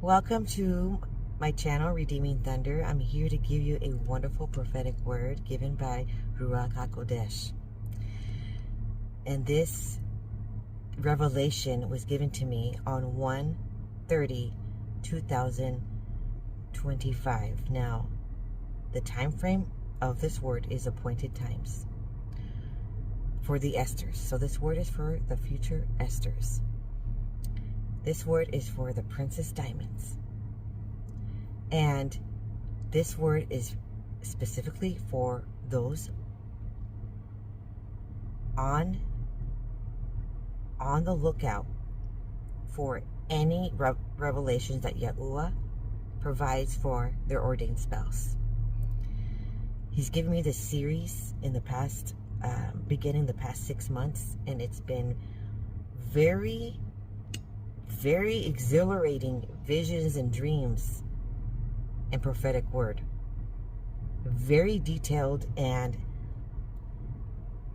Welcome to my channel, Redeeming Thunder. I'm here to give you a wonderful prophetic word given by Ruach HaKodesh. And this revelation was given to me on 1/30/2025. Now, the time frame of this word is appointed times for the Esthers. So this word is for the future Esthers. This word is for the Princess Diamonds. And this word is specifically for those on the lookout for any revelations that Yahuwah provides for their ordained spouse. He's given me this series in the past, beginning the past 6 months, and it's been very exhilarating visions and dreams and prophetic word. Very detailed, and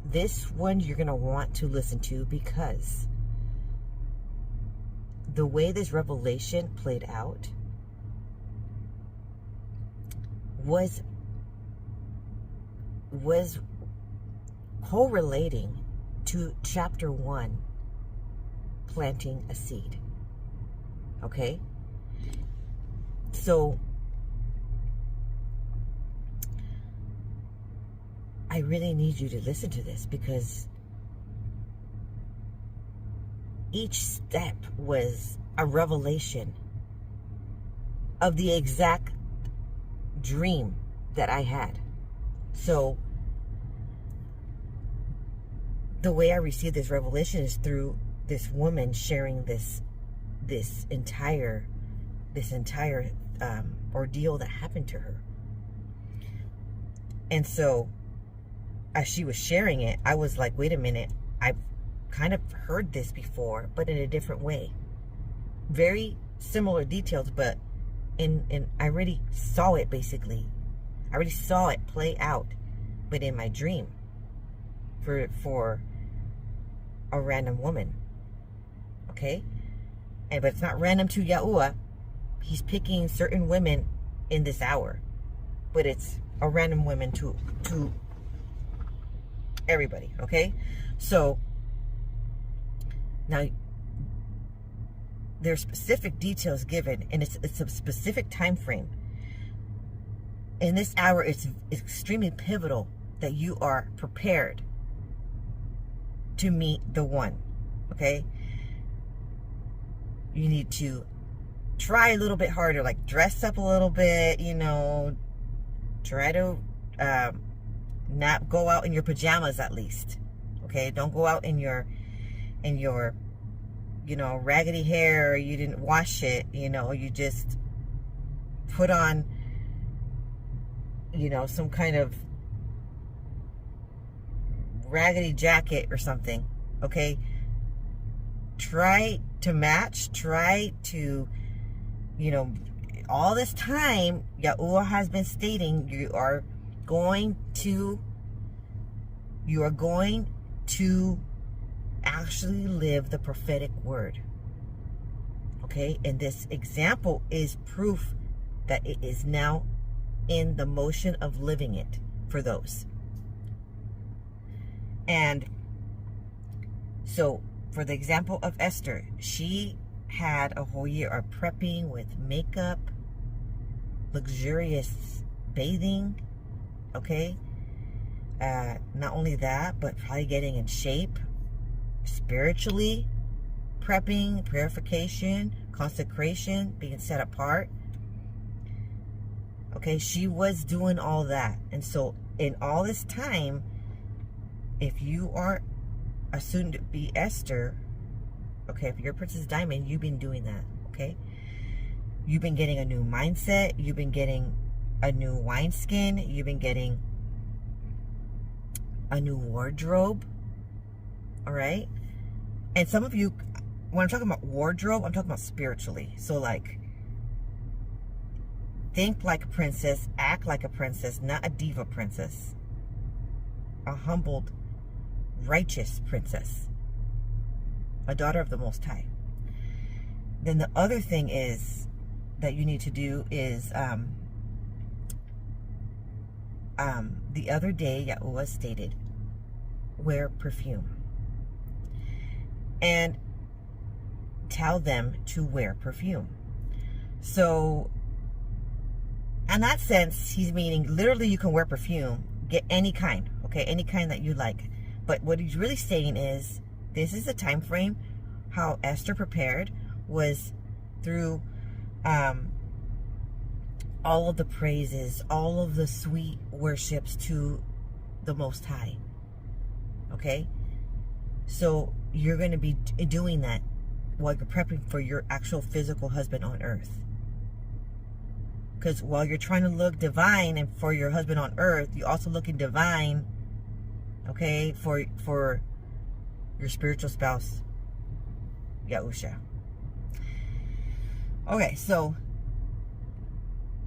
this one you're going to want to listen to because the way this revelation played out was correlating to chapter 1, planting a seed. Okay? So I really need you to listen to this because each step was a revelation of the exact dream that I had. So the way I received this revelation is through this woman sharing this entire ordeal that happened to her. And so as she was sharing it, I was like, wait a minute, I've kind of heard this before, but in a different way. Very similar details, but I already saw it basically. I already saw it play out, but in my dream for a random woman. Okay? But it's not random to Yahuwah. He's picking certain women in this hour. But it's a random woman to everybody. Okay? So, now, there's specific details given, and it's a specific time frame. In this hour, it's extremely pivotal that you are prepared to meet the one. Okay? You need to try a little bit harder, like dress up a little bit, try to not go out in your pajamas at least. Okay? Don't go out in your raggedy hair, you didn't wash it, you just put on some kind of raggedy jacket or something. Okay? Try to match, try to, all this time, Yahuwah has been stating you are going to actually live the prophetic word. Okay? And this example is proof that it is now in the motion of living it for those. And so, for the example of Esther, she had a whole year of prepping with makeup, luxurious bathing, okay? Not only that, but probably getting in shape, spiritually, prepping, purification, consecration, being set apart. Okay, she was doing all that. And so, in all this time, if you are a soon-to-be Esther, okay, if you're Princess Diamond, you've been doing that, okay? You've been getting a new mindset. You've been getting a new wineskin. You've been getting a new wardrobe, all right? And some of you, when I'm talking about wardrobe, I'm talking about spiritually. So, like, think like a princess, act like a princess, not a diva princess. A humbled, righteous princess, a daughter of the Most High. Then the other thing is that you need to do is, the other day, Yahuwah stated, wear perfume. And tell them to wear perfume. So, in that sense, he's meaning literally you can wear perfume, get any kind, okay, any kind that you like. But what he's really saying is, this is a time frame. How Esther prepared was through all of the praises, all of the sweet worships to the Most High. Okay? So you're going to be doing that while you're prepping for your actual physical husband on earth. Because while you're trying to look divine and for your husband on earth, you're also looking divine, okay, for your spiritual spouse, Yahusha. Okay, so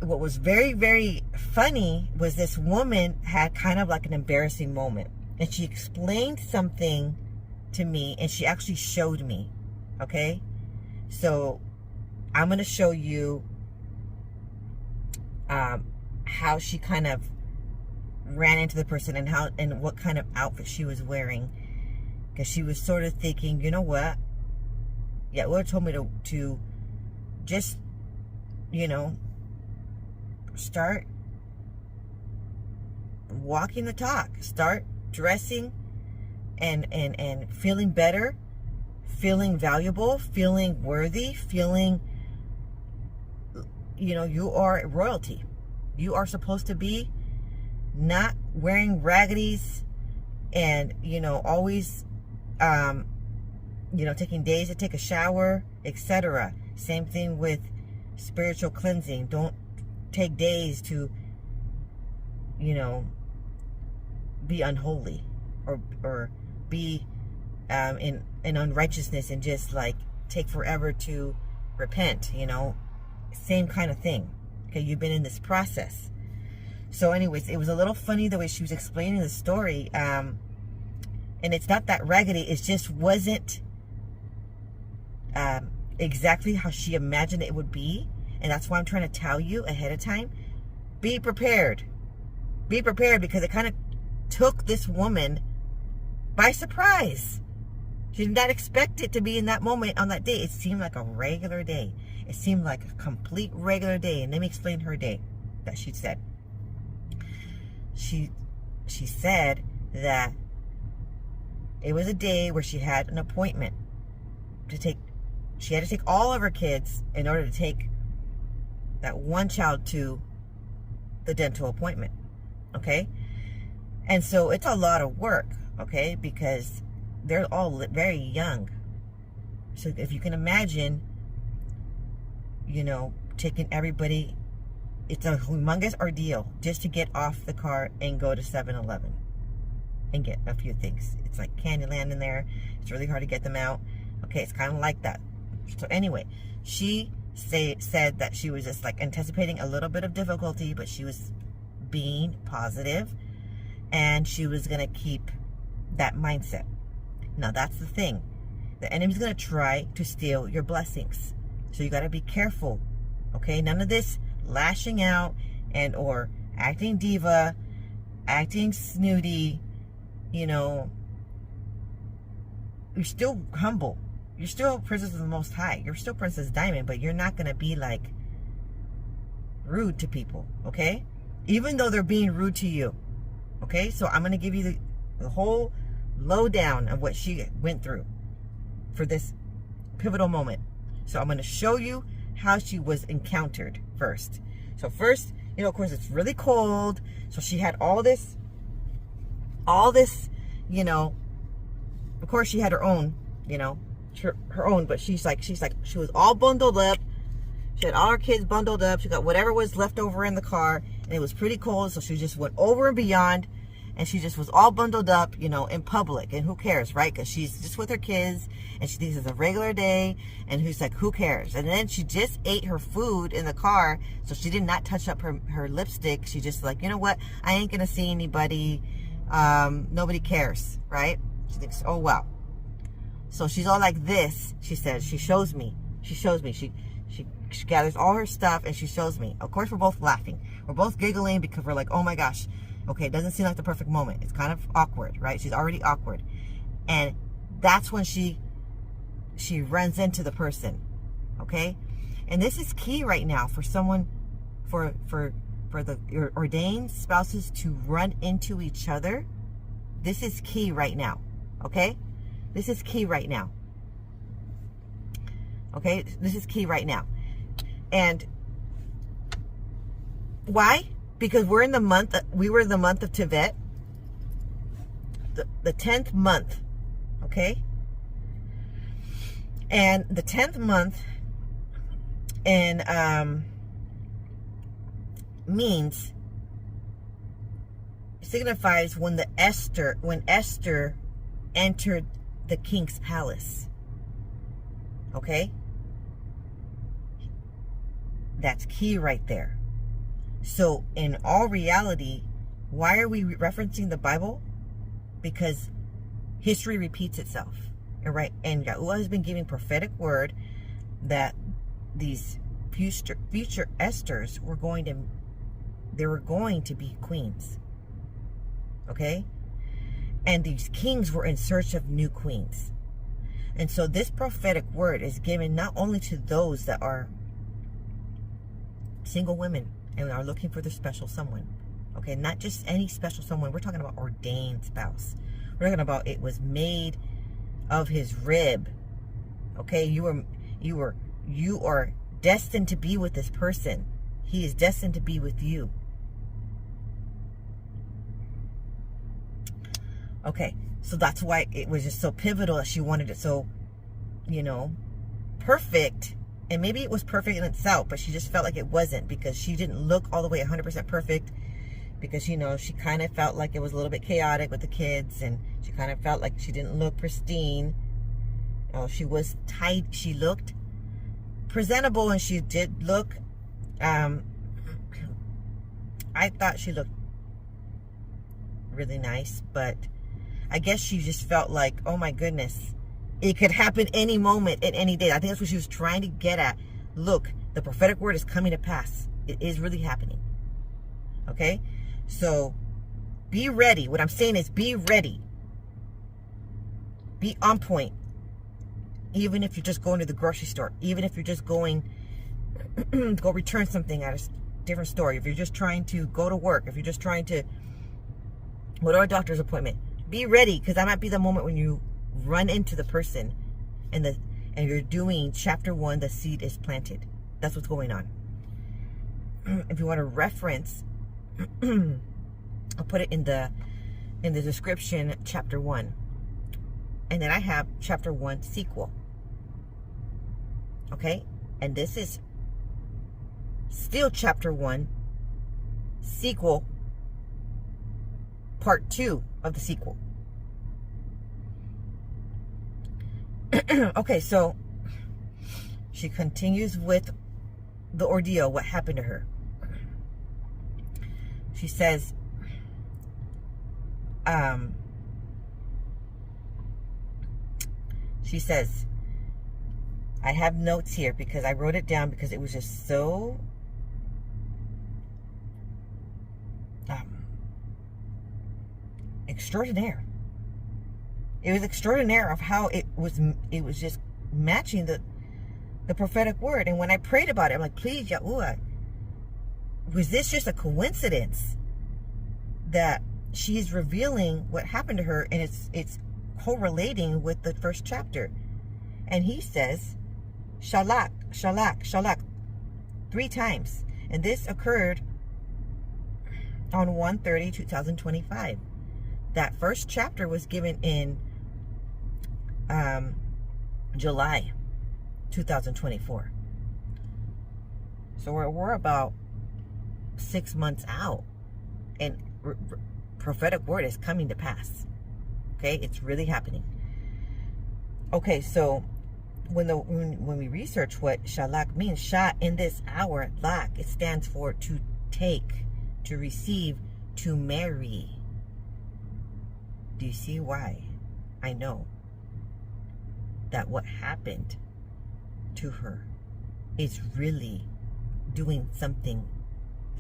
what was very, very funny was this woman had kind of like an embarrassing moment. And she explained something to me, and she actually showed me, okay? So I'm going to show you how she kind of ran into the person and what kind of outfit she was wearing. Because she was sort of thinking, you know what? Yahuwah told me to just, you know, start walking the talk. Start dressing and feeling better, feeling valuable, feeling worthy, feeling, you know, you are royalty. You are supposed to be not wearing raggities and, you know, always, you know, taking days to take a shower, etc. Same thing with spiritual cleansing. Don't take days to, you know, be unholy or be in unrighteousness and just like take forever to repent, you know. Same kind of thing. Okay, you've been in this process. So anyways, it was a little funny the way she was explaining the story. And it's not that raggedy, it just wasn't exactly how she imagined it would be. And that's why I'm trying to tell you ahead of time, be prepared. Be prepared, because it kind of took this woman by surprise. She did not expect it to be in that moment on that day. It seemed like a regular day. It seemed like a complete regular day. And let me explain her day that she said. She said that it was a day where she had an appointment to take. She had to take all of her kids in order to take that one child to the dental appointment. Okay? And so it's a lot of work, okay? Because they're all very young. So if you can imagine, you know, taking everybody, it's a humongous ordeal just to get off the car and go to 7-Eleven and get a few things. It's like Candyland in there. It's really hard to get them out. Okay, it's kind of like that. So anyway, she said that she was just like anticipating a little bit of difficulty, but she was being positive and she was going to keep that mindset. Now that's the thing. The enemy's going to try to steal your blessings. So you got to be careful. Okay, none of this lashing out and or acting diva, acting snooty, you know. You're still humble. You're still Princess of the Most High. You're still Princess Diamond, but you're not going to be like rude to people, okay? Even though they're being rude to you, okay? So I'm going to give you the whole lowdown of what she went through for this pivotal moment. So I'm going to show you how she was encountered first. So first, you know, of course, it's really cold. So she had all this, you know, of course she had her own, you know, her own, but she was all bundled up. She had all her kids bundled up. She got whatever was left over in the car, and it was pretty cold. So she just went over and beyond, and she just was all bundled up, you know, in public. And who cares, right? Because she's just with her kids, and she thinks it's a regular day, and who's like, who cares? And then she just ate her food in the car, so she did not touch up her lipstick. She just like, you know what? I ain't gonna see anybody. Nobody cares, right? She thinks, oh wow. So she's all like this. She says, she shows me. She she gathers all her stuff and she shows me. Of course, we're both laughing. We're both giggling because we're like, oh my gosh. Okay, it doesn't seem like the perfect moment. It's kind of awkward, right? She's already awkward. And that's when she runs into the person. Okay? And this is key right now for someone, for your ordained spouses to run into each other. This is key right now. Okay? This is key right now. Okay? This is key right now. And why? Because we're in the month, we were in the month of Tevet, the 10th month, okay? And the 10th month signifies when Esther entered the king's palace, okay? That's key right there. So in all reality, why are we referencing the Bible? Because history repeats itself. And Yahuwah has been giving prophetic word that these future Esthers were going to be queens. Okay? And these kings were in search of new queens. And so this prophetic word is given not only to those that are single women and are looking for their special someone. Okay, not just any special someone. We're talking about ordained spouse. We're talking about it was made of his rib. Okay, you are destined to be with this person. He is destined to be with you. Okay, so that's why it was just so pivotal that she wanted it so, perfect. And maybe it was perfect in itself, but she just felt like it wasn't because she didn't look all the way 100% perfect, because, she kind of felt like it was a little bit chaotic with the kids, and she kind of felt like she didn't look pristine. She was tight. She looked presentable, and she did look, I thought she looked really nice, but I guess she just felt like, oh my goodness, it could happen any moment and any day. I think that's what she was trying to get at. Look, the prophetic word is coming to pass. It is really happening. Okay? So, be ready. What I'm saying is be ready. Be on point. Even if you're just going to the grocery store. Even if you're just going go return something at a different store. If you're just trying to go to work. If you're just trying to go to a doctor's appointment. Be ready, because that might be the moment when you run into the person and you're doing chapter 1, the seed is planted. That's what's going on. If you want to reference, I'll put it in the description, chapter 1. And then I have chapter 1 sequel. Okay? And this is still chapter 1 sequel, part 2 of the sequel. Okay, so she continues with the ordeal, what happened to her. She says, I have notes here because I wrote it down because it was just so extraordinaire. It was extraordinary of how it was just matching the prophetic word. And when I prayed about it, I'm like, please, Yahuwah, was this just a coincidence that she's revealing what happened to her, and it's correlating with the first chapter? And he says, Shalak, Shalak, Shalak, 3 times. And this occurred on 1/30/2025. That first chapter was given in July 2024. So we're about 6 months out, and prophetic word is coming to pass. Okay, it's really happening. Okay, so when we research what Shalak means, Shah in this hour, Lak, it stands for to take, to receive, to marry. Do you see why I know that what happened to her is really doing something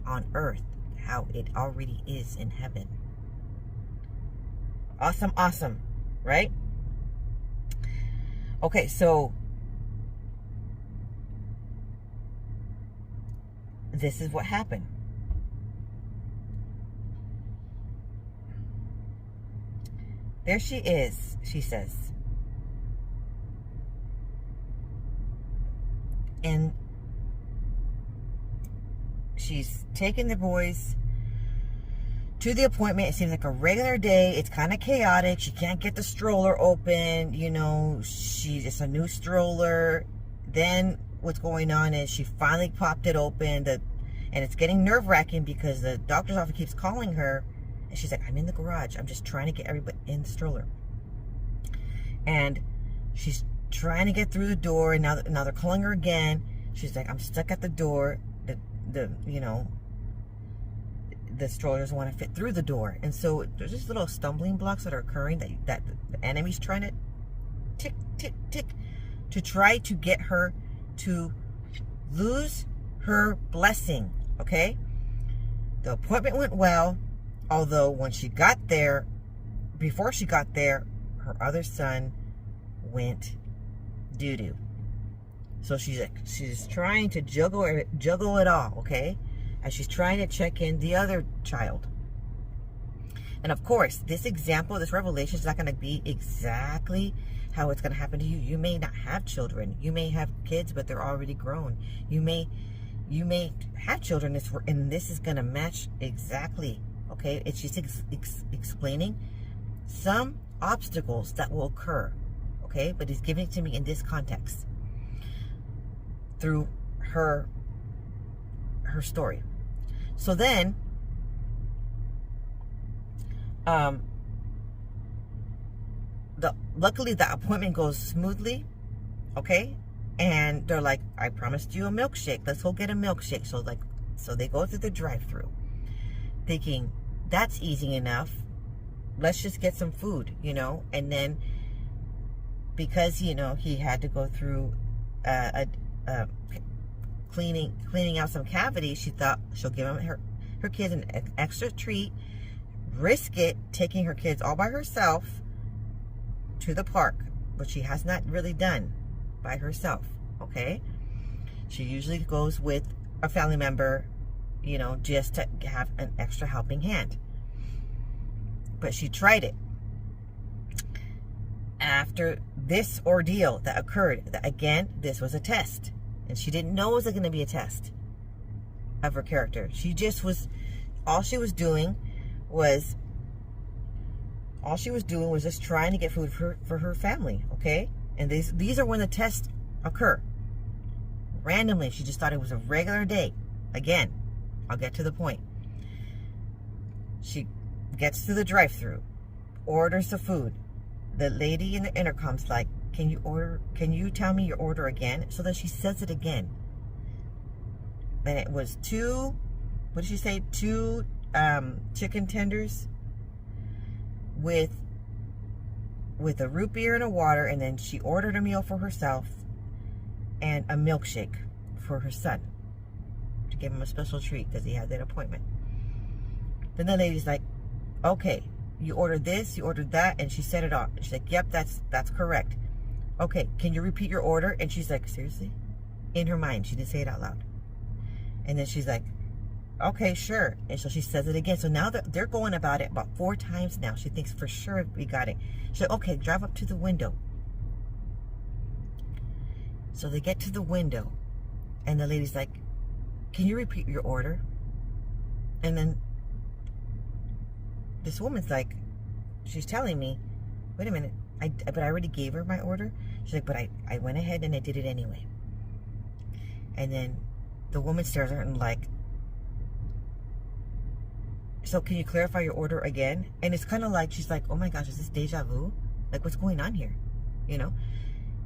on earth how it already is in heaven. Awesome, awesome, right? Okay, so this is what happened. There she is, she says. And she's taking the boys to the appointment. It seems like a regular day. It's kind of chaotic. She can't get the stroller open. You know, it's a new stroller. Then what's going on is she finally popped it open. And it's getting nerve-wracking because the doctor's office keeps calling her. And she's like, I'm in the garage. I'm just trying to get everybody in the stroller. And she's trying to get through the door. And now they're calling her again. She's like, I'm stuck at the door. The stroller doesn't want to fit through the door. And so there's just little stumbling blocks that are occurring that the enemy's trying to tick, tick, tick to try to get her to lose her blessing, okay? The appointment went well, although when she got there, before she got there, her other son went doo-doo. So she's trying to juggle it all, okay? As she's trying to check in the other child. And of course, this example, this revelation is not going to be exactly how it's going to happen to you. You may not have children. You may have kids, but they're already grown. You may have children, and this is going to match exactly, okay? It's just explaining some obstacles that will occur, okay? But he's giving it to me in this context through her story. So then, luckily the appointment goes smoothly, okay? And they're like, I promised you a milkshake. Let's go get a milkshake. So they go through the drive-thru, thinking that's easy enough. Let's just get some food, you know. And then because he had to go through cleaning out some cavities, she thought she'll give her kids an extra treat, risk it, taking her kids all by herself to the park, which she has not really done by herself, okay? She usually goes with a family member, just to have an extra helping hand. But she tried it. After this ordeal that occurred, again, this was a test. And she didn't know it was going to be a test of her character. All she was doing was just trying to get food for her family, okay? And these are when the tests occur. Randomly, she just thought it was a regular day. Again, I'll get to the point. She gets to the drive-thru, orders the food. The lady in the intercom's like, can you tell me your order again? So then she says it again. And it was two chicken tenders with a root beer and a water, and then she ordered a meal for herself and a milkshake for her son to give him a special treat because he had that appointment. Then the lady's like, okay, you ordered this, you ordered that, and she said it all. She's like, yep, that's correct. Okay, can you repeat your order? And she's like, seriously? In her mind, she didn't say it out loud. And then she's like, okay, sure. And so she says it again. So now they're going about it about 4 times now. She thinks for sure we got it. She's like, okay, drive up to the window. So they get to the window, and the lady's like, can you repeat your order? And then this woman's like, she's telling me, wait a minute, but I already gave her my order. She's like, but I went ahead and I did it anyway. And then the woman stares at her and like, so can you clarify your order again? And it's kind of like, she's like, oh my gosh, is this deja vu? Like, what's going on here?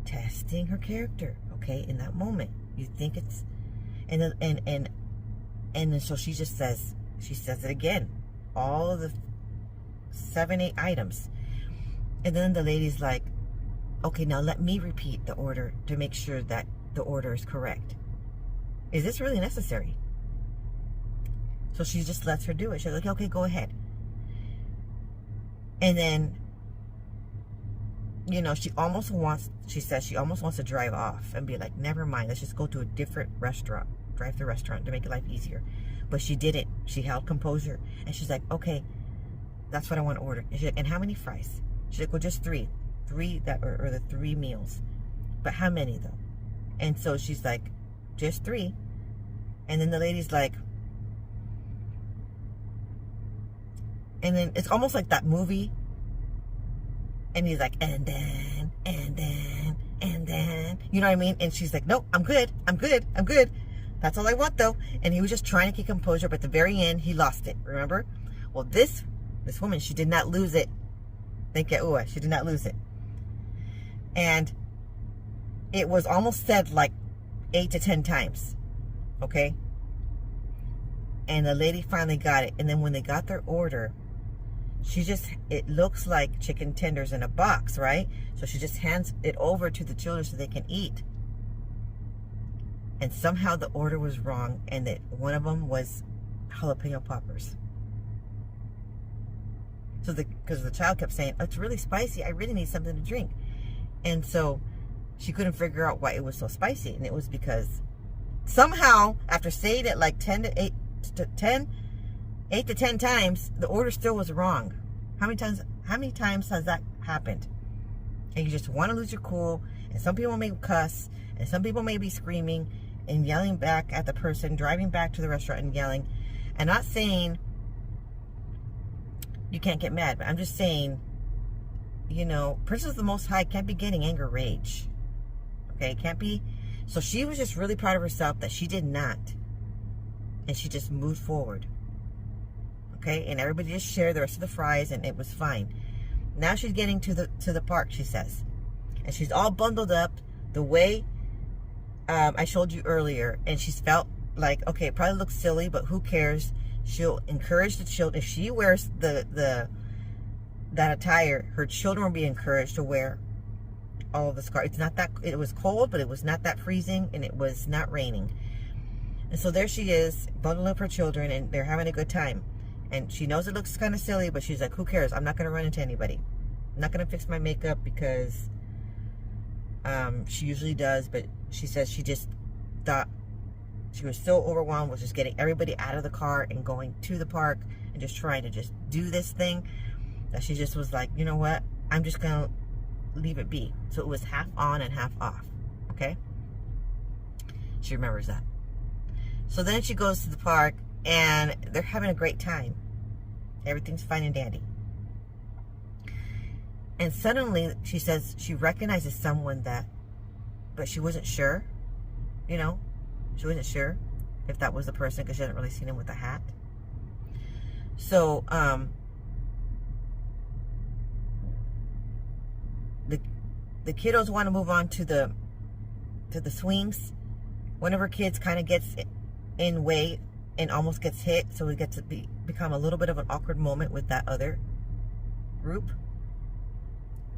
Testing her character, okay? In that moment, you think it's, and then so she says it again, all of the 7, 8 items. And then the lady's like, okay, now let me repeat the order to make sure that the order is correct. Is this really necessary? So she just lets her do it. She's like, okay, go ahead. And then, you know, she says she almost wants to drive off and be like, never mind, let's just go to a different restaurant, drive-through restaurant to make life easier. But she didn't. She held composure. And she's like, okay, that's what I want to order. And she's like, and how many fries? She's like, well, just three. Three that or the 3 meals. But how many though? And so she's like, just 3. And then the lady's like, and then it's almost like that movie. And he's like, and then, you know what I mean? And she's like, nope, I'm good. That's all I want though. And he was just trying to keep composure, but at the very end, he lost it, remember? Well, this woman, she did not lose it. Thank you, she did not lose it. And it was almost said like 8 to 10 times, okay? And the lady finally got it. And then when they got their order, it looks like chicken tenders in a box, right? So she just hands it over to the children so they can eat. And somehow the order was wrong, and that one of them was jalapeno poppers. So because the child kept saying, it's really spicy, I really need something to drink. And so she couldn't figure out why it was so spicy. And it was because somehow, after saying it like 8 to 10 times, the order still was wrong. How many times has that happened? And you just want to lose your cool, and some people may cuss, and some people may be screaming and yelling back at the person driving back to the restaurant and yelling. And not saying you can't get mad, but I'm just saying, you know, Princess of the Most High can't be getting anger rage. Okay, can't be. So she was just really proud of herself that she did not. And she just moved forward. Okay, and everybody just shared the rest of the fries, and it was fine. Now she's getting to the park, she says. And she's all bundled up the way I showed you earlier. And she's felt like, okay, it probably looks silly, but who cares? She'll encourage the children. If she wears that attire, her children will be encouraged to wear all of the scarves. It's not that, it was cold, but it was not that freezing, and it was not raining. And so there she is, bundling up her children, and they're having a good time. And she knows it looks kind of silly, but she's like, who cares? I'm not going to run into anybody. I'm not going to fix my makeup because she usually does, but she says she just thought she was so overwhelmed with just getting everybody out of the car and going to the park and just trying to just do this thing, that she just was like, you know what? I'm just going to leave it be. So it was half on and half off. Okay? She remembers that. So then she goes to the park, and they're having a great time. Everything's fine and dandy. And suddenly, she says she recognizes someone but she wasn't sure. You know, she wasn't sure if that was the person because she hadn't really seen him with a hat. So, the kiddos want to move on to the swings. One of her kids kind of gets in way and almost gets hit, so it gets to become a little bit of an awkward moment with that other group.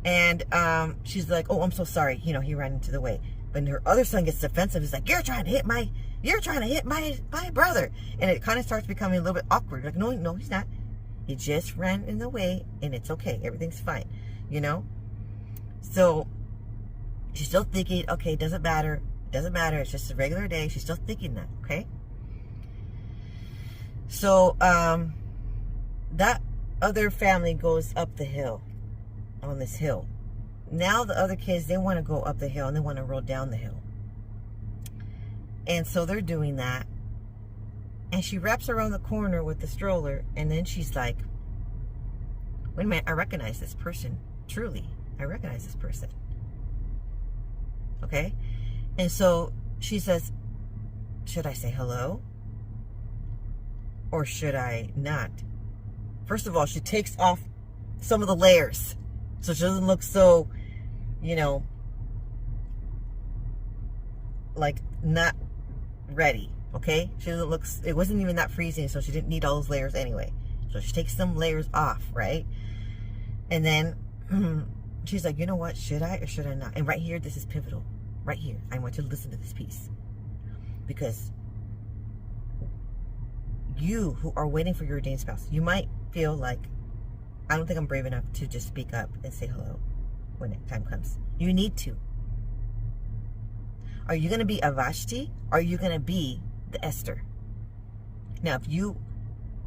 And she's like, oh, I'm so sorry, you know, he ran into the way. But her other son gets defensive. He's like, you're trying to hit my brother. And it kind of starts becoming a little bit awkward. Like, no, he's not. He just ran in the way, and it's okay. Everything's fine, you know? So she's still thinking, okay, it doesn't matter. It's just a regular day. She's still thinking that, okay? So that other family goes up the hill, on this hill. Now the other kids, they want to go up the hill, and they want to roll down the hill. And so they're doing that. And she wraps around the corner with the stroller, and then she's like, wait a minute, I recognize this person. Truly, I recognize this person. Okay? And so she says, should I say hello? Or should I not? First of all, she takes off some of the layers, so she doesn't look so, you know, like not ready. Okay? She doesn't look, it wasn't even that freezing, so she didn't need all those layers anyway. So she takes some layers off, right? And then she's like, you know what? Should I or should I not? And right here, this is pivotal. Right here, I want you to listen to this piece. Because you who are waiting for your ordained spouse, you might feel like, I don't think I'm brave enough to just speak up and say hello when that time comes. You need to. Are you going to be a Vashti? Or are you going to be the Esther? Now, if you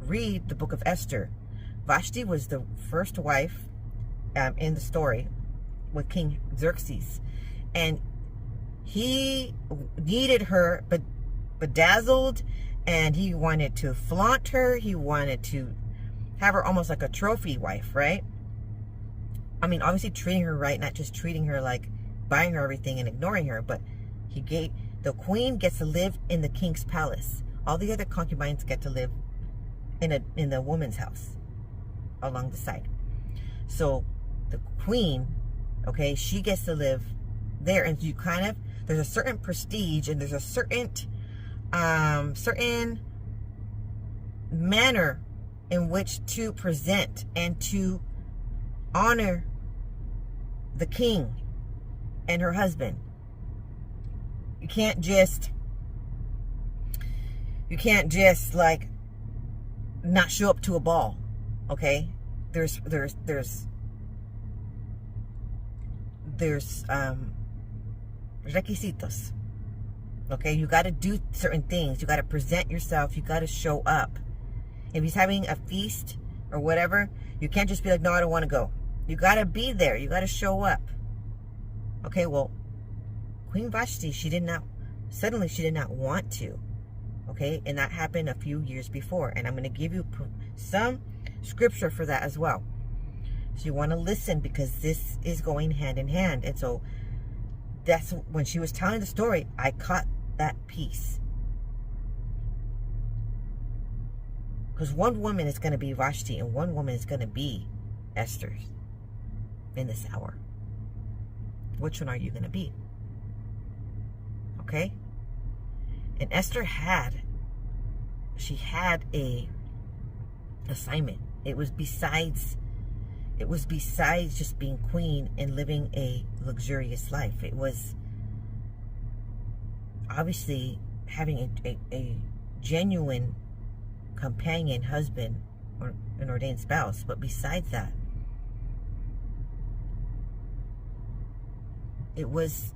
read the book of Esther, Vashti was the first wife in the story with King Xerxes. And he needed her bedazzled, and he wanted to flaunt her. He wanted to have her almost like a trophy wife, right? I mean, obviously treating her right, not just treating her like buying her everything and ignoring her, but the queen gets to live in the king's palace. All the other concubines get to live in the woman's house along the side. So the queen, okay, she gets to live there, and you kind of, there's a certain prestige, and there's a certain manner in which to present and to honor the king and her husband. You can't just like not show up to a ball, okay? There's requisitos, okay? You got to do certain things. You got to present yourself. You got to show up. If he's having a feast or whatever, you can't just be like, no, I don't want to go. You got to be there. You got to show up. Okay, well, Queen Vashti, she did not want to. Okay, and that happened a few years before. And I'm going to give you some scripture for that as well. So you want to listen, because this is going hand in hand. And so that's when she was telling the story, I caught that piece. Because one woman is going to be Vashti and one woman is going to be Esther in this hour. Which one are you going to be? Okay? And Esther had a assignment. It was besides just being queen and living a luxurious life. It was obviously having a genuine companion, husband, or an ordained spouse. But besides that, it was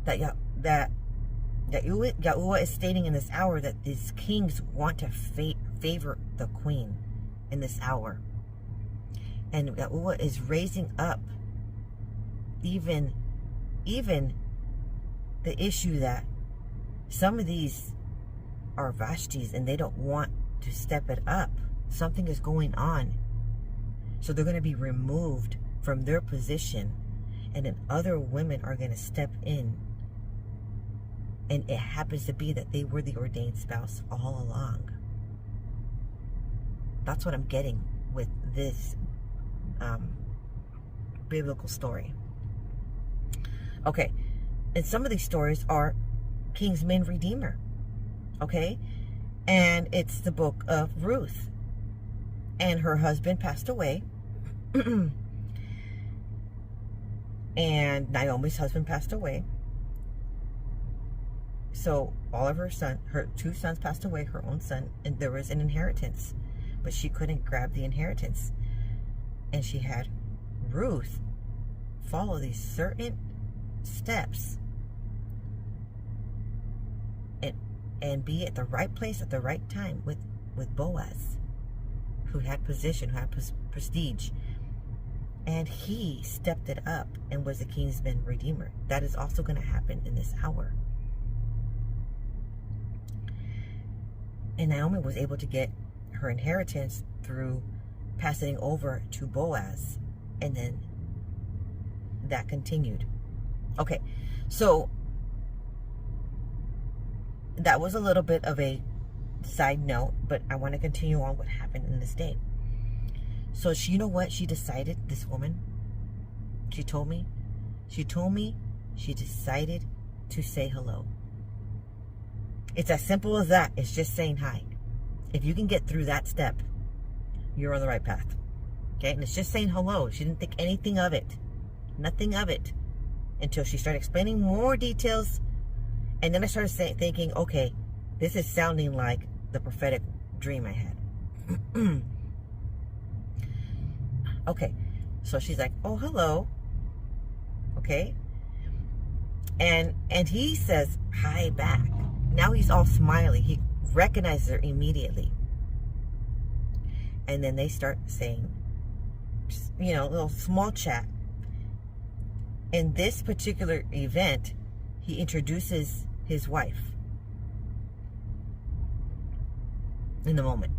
that Yahuwah is stating in this hour that these kings want to favor the queen in this hour. And Yahuwah is raising up even the issue that some of these are Vashtis and they don't want to step it up. Something is going on. So they're going to be removed from their position, and then other women are going to step in. And it happens to be that they were the ordained spouse all along. That's what I'm getting with this biblical story. Okay, and some of these stories are Kingsman Redeemer. Okay, and it's the book of Ruth. And her husband passed away. And Naomi's husband passed away. So all of her two sons passed away, her own son, and there was an inheritance. But she couldn't grab the inheritance. And she had Ruth follow these certain steps and be at the right place at the right time with Boaz, who had position, who had prestige. And he stepped it up and was a kinsman redeemer. That is also going to happen in this hour. And Naomi was able to get her inheritance through passing over to Boaz. And then that continued. Okay, so that was a little bit of a side note, but I want to continue on what happened in this day. So you know what she decided, this woman? She told me she decided to say hello. It's as simple as that. It's just saying hi. If you can get through that step, you're on the right path. Okay? And it's just saying hello. She didn't think anything of it. Nothing of it. Until she started explaining more details. And then I started thinking, okay, This is sounding like the prophetic dream I had. Okay, so she's like, oh, hello. Okay. And he says hi back. Now he's all smiley. He recognizes her immediately. And then they start saying, you know, a little small chat. In this particular event, he introduces his wife in the moment.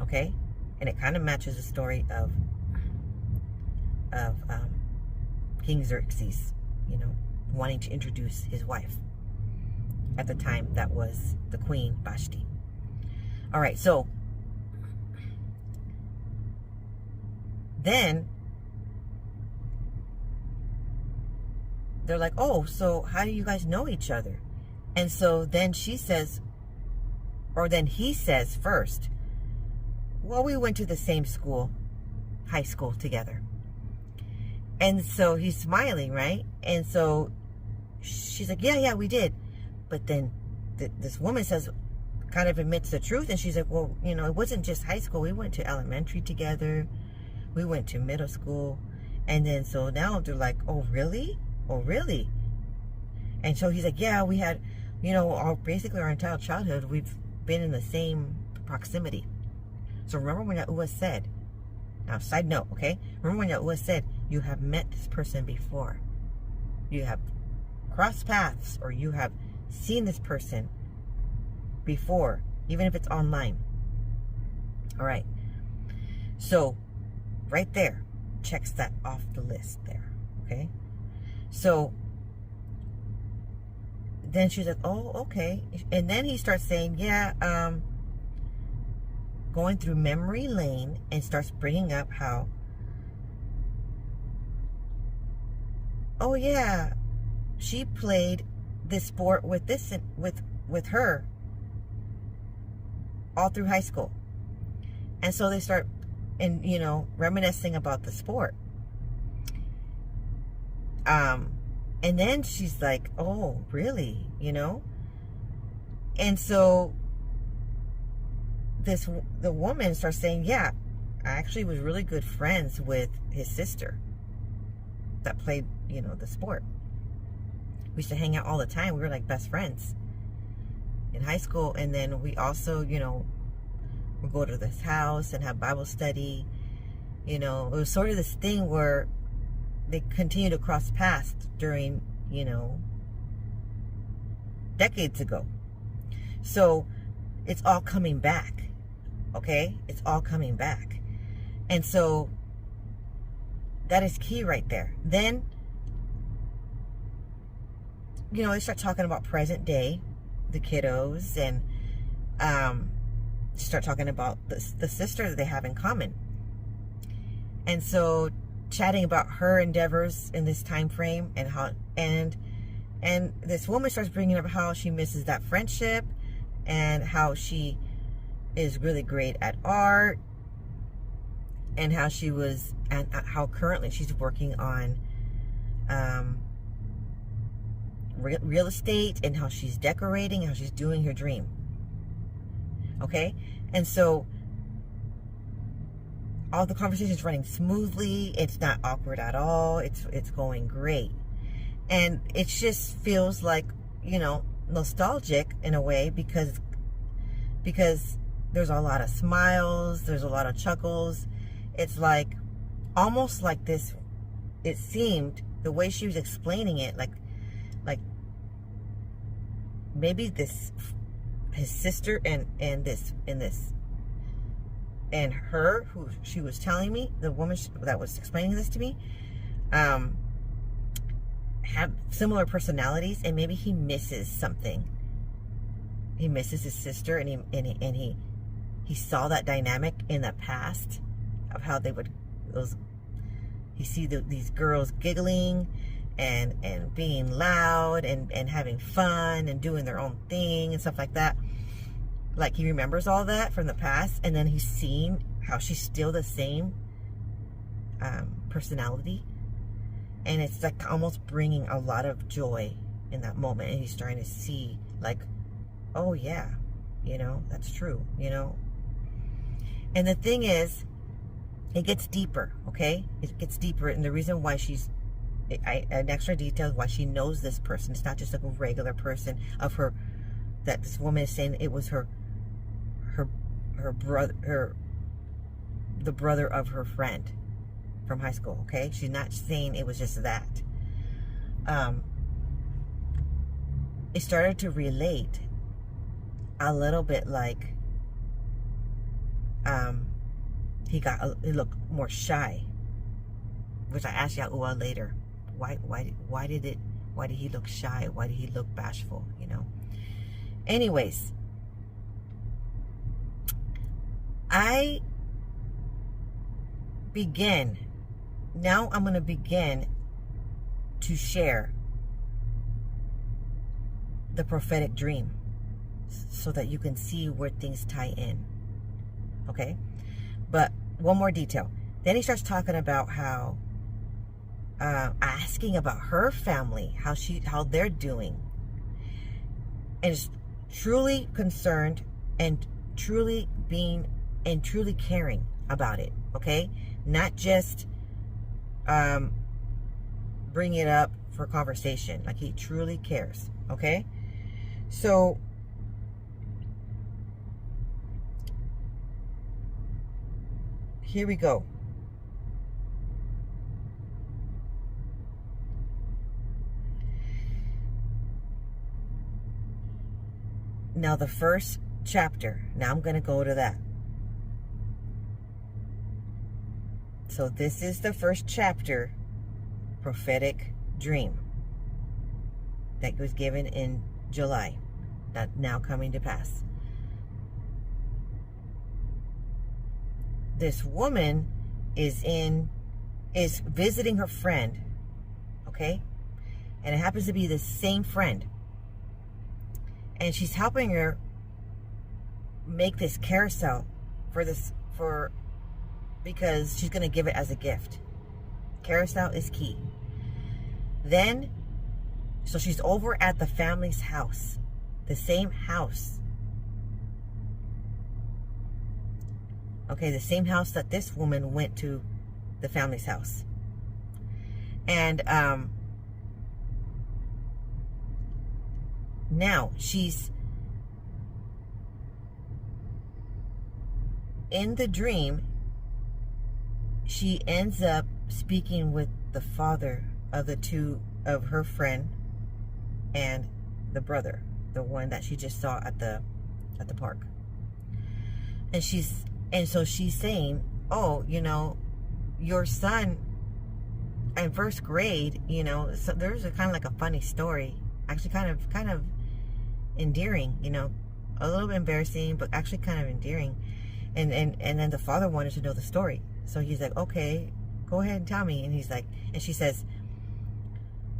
Okay? And it kind of matches the story of King Xerxes, you know, wanting to introduce his wife. At the time, that was the Queen Vashti. All right, so then they're like, oh, so how do you guys know each other? And so then she says, or then he says first, well, we went to the same school, high school together. And so he's smiling, right? And so she's like, yeah, we did. But then this woman says, kind of admits the truth. And she's like, well, you know, it wasn't just high school. We went to elementary together. We went to middle school. And then so now they're like, oh, really? Oh, really? And so he's like, yeah, we had, you know, basically our entire childhood, we've been in the same proximity. So remember when Yahuwah said, now side note, okay? Remember when Yahuwah said, you have met this person before. You have crossed paths, or you have seen this person before, even if it's online. All right. So right there, checks that off the list there, okay? So then she's like, oh, okay. And then he starts saying, yeah, going through memory lane, and starts bringing up how, oh yeah, she played this sport with this with her all through high school. And so they start, and you know, reminiscing about the sport. And then she's like, oh, really? You know? And so the woman starts saying, yeah, I actually was really good friends with his sister that played, you know, the sport. We used to hang out all the time. We were like best friends in high school. And then we also, you know, would go to this house and have Bible study. You know, it was sort of this thing where they continue to cross paths during, you know, decades ago. So it's all coming back. Okay? It's all coming back. And so that is key right there. Then, you know, they start talking about present day, the kiddos, and start talking about the sister that they have in common. And so chatting about her endeavors in this time frame, and how and this woman starts bringing up how she misses that friendship, and how she is really great at art, and how she was, and how currently she's working on real estate, and how she's decorating, and how she's doing her dream. Okay? And so all the conversation's running smoothly. It's not awkward at all. It's going great. And it just feels like, you know, nostalgic in a way, because there's a lot of smiles, there's a lot of chuckles. It's like, almost like this, it seemed, the way she was explaining it, like maybe his sister and her, who she was telling me, the woman that was explaining this to me, have similar personalities, and maybe he misses something. He misses his sister, and he saw that dynamic in the past of how they would, you see these girls giggling and being loud and having fun and doing their own thing and stuff like that. Like, he remembers all that from the past, and then he's seeing how she's still the same personality, and it's like almost bringing a lot of joy in that moment. And he's trying to see, like, oh yeah, that's true, And the thing is, it gets deeper, okay? It gets deeper, and the reason why an extra detail why she knows this person. It's not just like a regular person that this woman is saying it was her brother, the brother of her friend from high school, okay? She's not saying it was just that. It started to relate a little bit like he looked more shy, which I asked Yahuwah later. Why did he look shy? Why did he look bashful? Anyways, I'm going to begin to share the prophetic dream so that you can see where things tie in. Okay? But one more detail. Then he starts talking about how asking about her family, how they're doing, and is truly concerned and truly caring about it. Okay, not just bring it up for conversation. Like, he truly cares. Okay, so here we go. Now the first chapter, now I'm going to go to that. So this is the first chapter, prophetic dream, that was given in July, that now coming to pass. This woman is visiting her friend, okay? And it happens to be the same friend. And she's helping her make this carousel because she's going to give it as a gift. Carousel is key. Then, so she's over at the family's house, the same house. Okay, the same house that this woman went to, the family's house. And now she's in the dream. She ends up speaking with the father of her friend and the brother, the one that she just saw at the park. And so she's saying, oh, your son in first grade, so there's a kind of like a funny story, actually kind of endearing, a little bit embarrassing, but actually kind of endearing. And then the father wanted to know the story. So he's like, okay, go ahead and tell me. And he's like, and she says,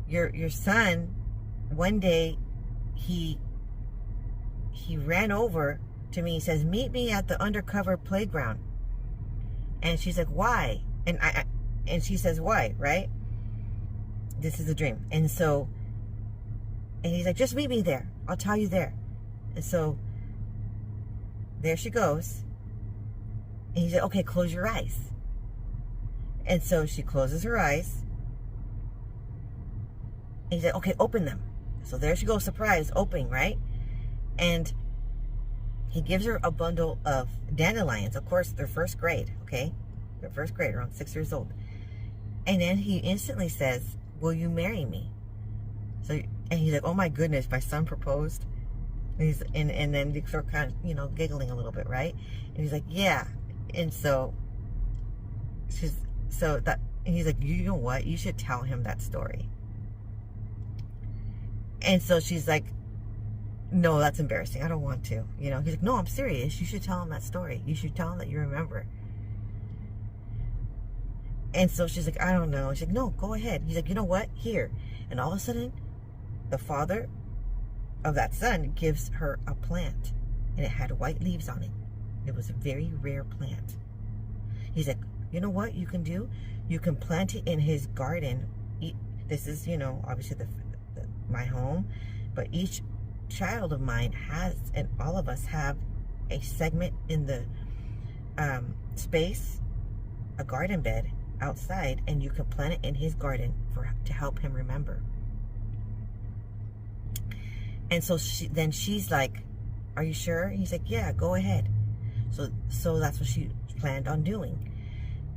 your son, one day he ran over to me. He says, meet me at the undercover playground. And she's like, why? And she says, why, right? This is a dream. And he's like, just meet me there. I'll tell you there. And so there she goes. And he said, okay, close your eyes. And so she closes her eyes. And he said, okay, open them. So there she goes, surprise, opening, right? And he gives her a bundle of dandelions. Of course, they're first grade, okay? They're first grade, around 6 years old. And then he instantly says, will you marry me? And he's like, oh my goodness, my son proposed. And then they start kind of, giggling a little bit, right? And he's like, yeah. And so and he's like, you know what? You should tell him that story. And so she's like, no, that's embarrassing. I don't want to. He's like, no, I'm serious. You should tell him that story. You should tell him that you remember. And so she's like, I don't know. She's like, no, go ahead. He's like, you know what? Here. And all of a sudden, the father of that son gives her a plant. And it had white leaves on it. It was a very rare plant. He's like, you know what you can do? You can plant it in his garden. This is, obviously my home. But each child of mine has, and all of us have, a segment in the space, a garden bed outside, and you can plant it in his garden to help him remember. And so she's like, are you sure? He's like, yeah, go ahead. So that's what she planned on doing.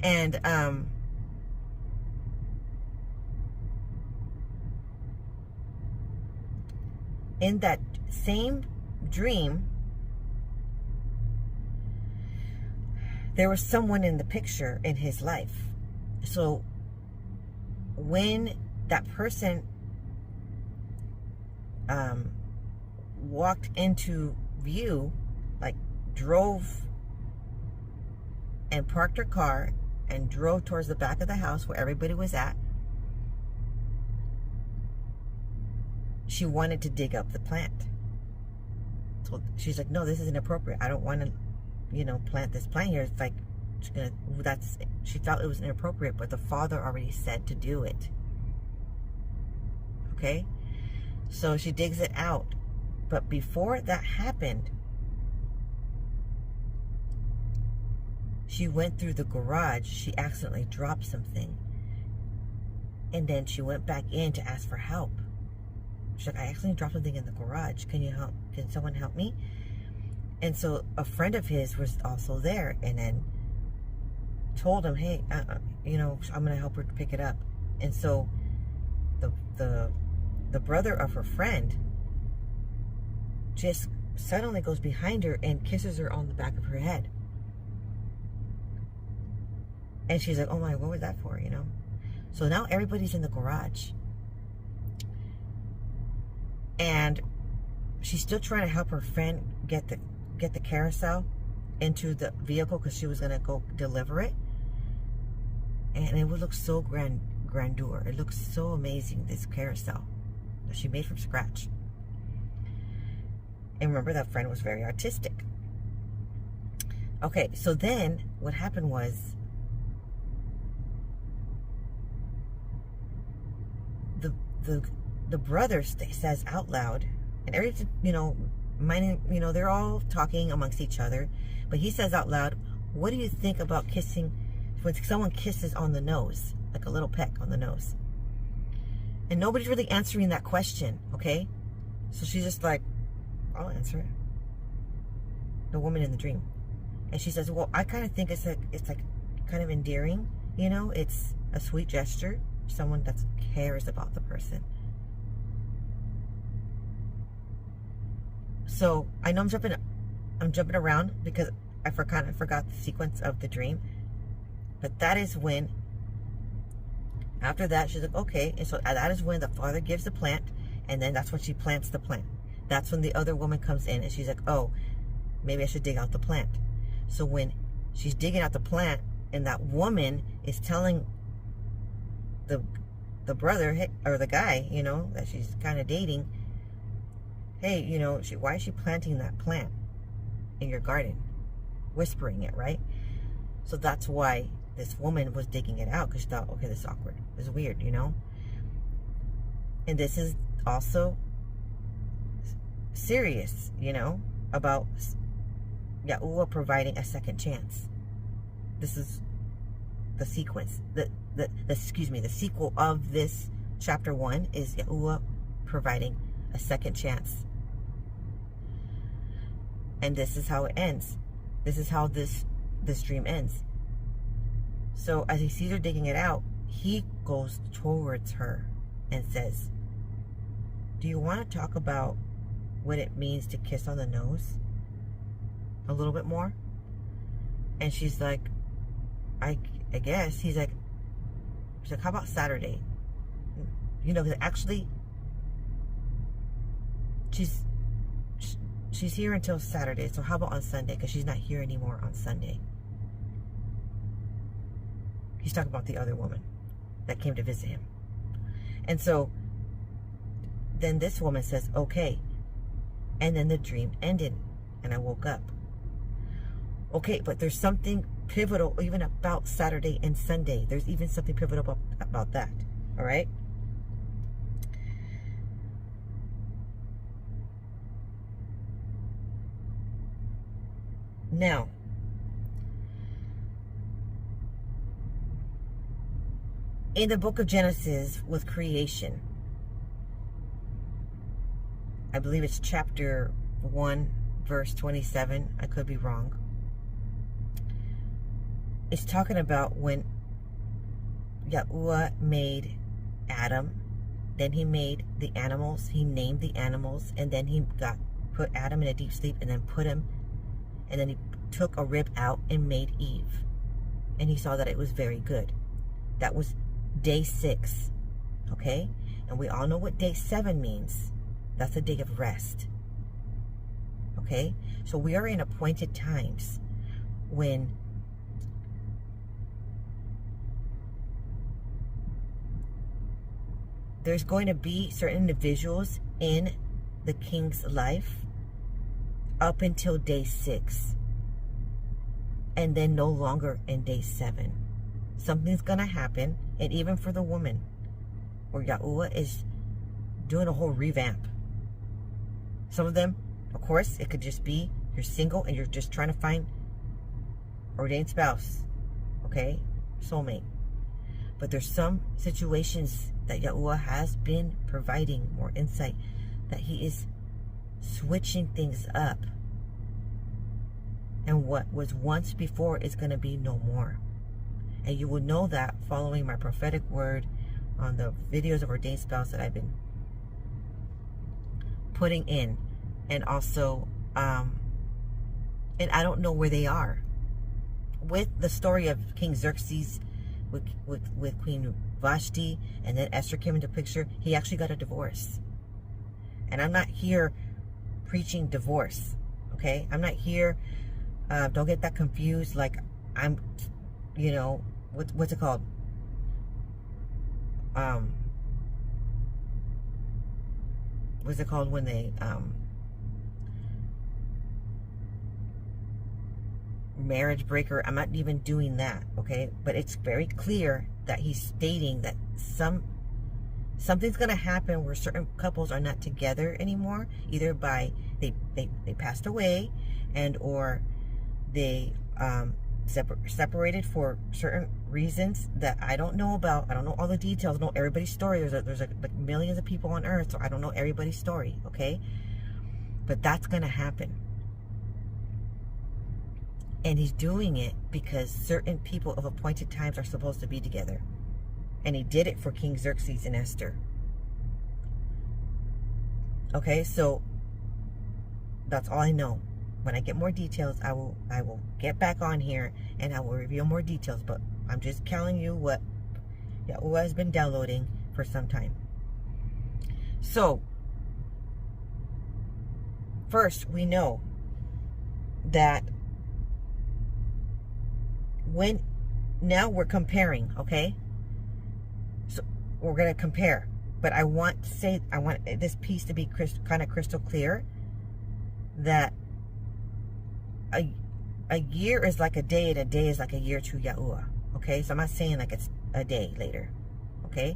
And in that same dream, there was someone in the picture in his life. So when that person walked into view, like drove and parked her car and drove towards the back of the house where everybody was at, she wanted to dig up the plant. So she's like, no, this is inappropriate. I don't want to, plant this plant here. It's like, she felt it was inappropriate, but the father already said to do it. Okay? So she digs it out. But before that happened, she went through the garage. She accidentally dropped something. And then she went back in to ask for help. She's like, I accidentally dropped something in the garage. Can you help? Can someone help me? And so a friend of his was also there, and then told him, hey, I'm going to help her pick it up. And so the brother of her friend just suddenly goes behind her and kisses her on the back of her head. And she's like, oh my, what was that for, So now everybody's in the garage. And she's still trying to help her friend get the carousel into the vehicle because she was going to go deliver it. And it would look so grandeur. It looks so amazing, this carousel that she made from scratch. And remember, that friend was very artistic. Okay, so then what happened was the brother says out loud, and everything, they're all talking amongst each other, but he says out loud, what do you think about kissing, when someone kisses on the nose, like a little peck on the nose? And nobody's really answering that question, okay? So she's just like, I'll answer it. The woman in the dream. And she says, well, I kind of think it's like kind of endearing, it's a sweet gesture, someone that cares about the person. So I know I'm jumping around because I kind of forgot the sequence of the dream. But that is when, after that, she's like, okay. And so that is when the father gives the plant, and then that's when she plants the plant. That's when the other woman comes in, and she's like, oh, maybe I should dig out the plant. So when she's digging out the plant, and that woman is telling the brother, or the guy, that she's kind of dating, hey, why is she planting that plant in your garden? Whispering it, right? So that's why this woman was digging it out, because she thought, okay, this is awkward. This is weird, And this is also serious, about Yahuwah providing a second chance. This is the sequence. The sequel of this chapter 1 is Yahuwah providing a second chance. And this is how it ends. This is how this dream ends. So as he sees her digging it out, he goes towards her and says, do you want to talk about what it means to kiss on the nose a little bit more? And she's like, I guess. She's like, how about Saturday? Because actually she's here until Saturday, so how about on Sunday? Because she's not here anymore on Sunday. He's talking about the other woman that came to visit him. And so then this woman says, okay. And then the dream ended, and I woke up. Okay, but there's something pivotal even about Saturday and Sunday. There's even something pivotal about that. All right? Now, in the book of Genesis with creation, I believe it's chapter 1, verse 27. I could be wrong. It's talking about when Yahuwah made Adam, then he made the animals, he named the animals, and then he put Adam in a deep sleep, and then he took a rib out and made Eve. And he saw that it was very good. That was day 6, okay? And we all know what day 7 means. That's a day of rest, okay? So we are in appointed times when there's going to be certain individuals in the king's life up until day 6, and then no longer in day 7. Something's going to happen, and even for the woman, where Yahuwah is doing a whole revamp. Some of them, of course, it could just be you're single and you're just trying to find ordained spouse, okay, soulmate. But there's some situations that Yahuwah has been providing more insight, that he is switching things up. And what was once before is going to be no more. And you will know that following my prophetic word on the videos of ordained spouse that I've been putting in. And also, and I don't know where they are. With the story of King Xerxes, with Queen Vashti, and then Esther came into picture, he actually got a divorce. And I'm not here preaching divorce, okay? I'm not here, don't get that confused, like I'm, you know, what's it called? What's it called when they, marriage breaker? I'm not even doing that, okay? But it's very clear that he's stating that something's going to happen where certain couples are not together anymore, either by they passed away, and or they separated for certain reasons that I don't know about. I don't know all the details. I don't know everybody's story. There's like millions of people on earth, so I don't know everybody's story, okay? But that's going to happen. And he's doing it because certain people of appointed times are supposed to be together. And he did it for King Xerxes and Esther. Okay, so that's all I know. When I get more details, I will get back on here and I will reveal more details. But I'm just telling you what Yahuwah has been downloading for some time. So, first, we know that now we're comparing, okay? So we're going to compare. But I want this piece to be kind of crystal clear, that a year is like a day, and a day is like a year to Yahuwah, okay? So I'm not saying like it's a day later, okay?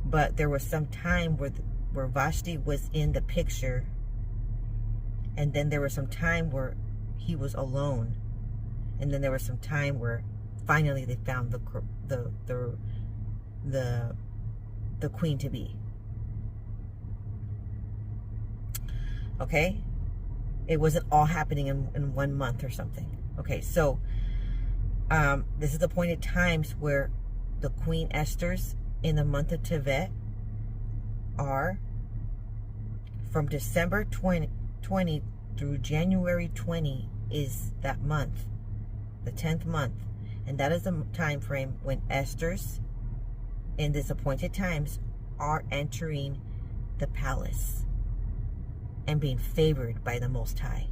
But there was some time where Vashti was in the picture, and then there was some time where he was alone. And then there was some time where finally they found the queen to be. Okay? It wasn't all happening in 1 month or something. Okay, so this is appointed times where the Queen Esther's in the month of Tevet are from December 20 through January 20 is that month. The 10th month, and that is the time frame when Esther's in this appointed times are entering the palace and being favored by the Most High,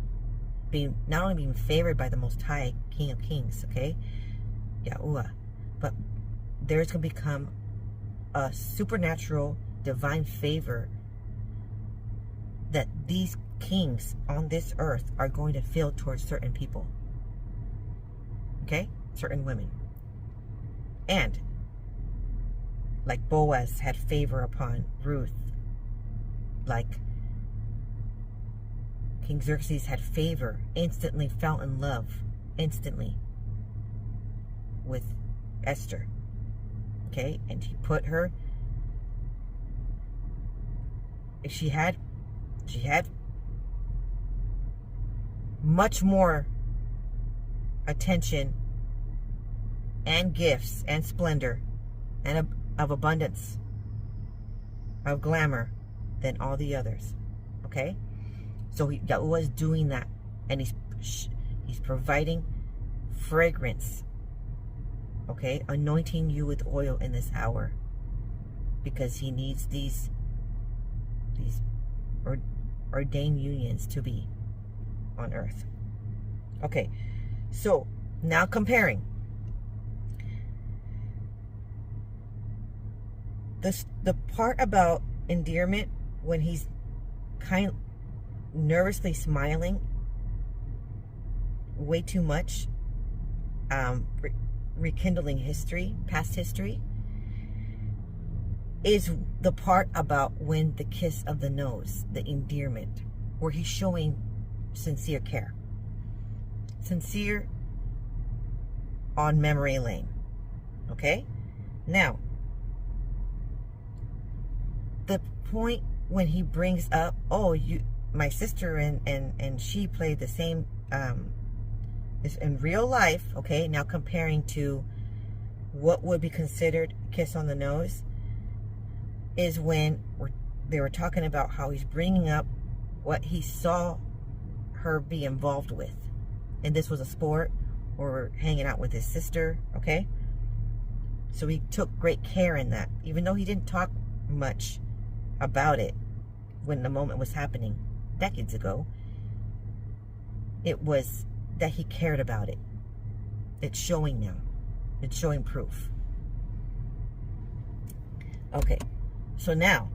not only being favored by the Most High, King of Kings, okay, Yahuwah, but there's going to become a supernatural divine favor that these kings on this earth are going to feel towards certain people. Okay? Certain women. And like Boaz had favor upon Ruth, like King Xerxes had favor, instantly fell in love, instantly, with Esther. Okay, and he put her, she had much more attention and gifts and splendor and of abundance, of glamour, than all the others. Okay, so Yahuwah is doing that, and he's providing fragrance. Okay, anointing you with oil in this hour, because he needs these ordained unions to be on earth. Okay, so now comparing the part about endearment, when he's nervously smiling way too much, rekindling history, past history, is the part about when the kiss of the nose, the endearment, where he's showing sincere care. Sincere on memory lane. Okay? Now, the point when he brings up, oh, my sister and she played the same, is in real life, okay? Now comparing to what would be considered kiss on the nose, is when they were talking about how he's bringing up what he saw her be involved with. And this was a sport, or hanging out with his sister, okay? So he took great care in that, even though he didn't talk much about it when the moment was happening decades ago. It was that he cared about it. It's showing now. It's showing proof. Okay, so now,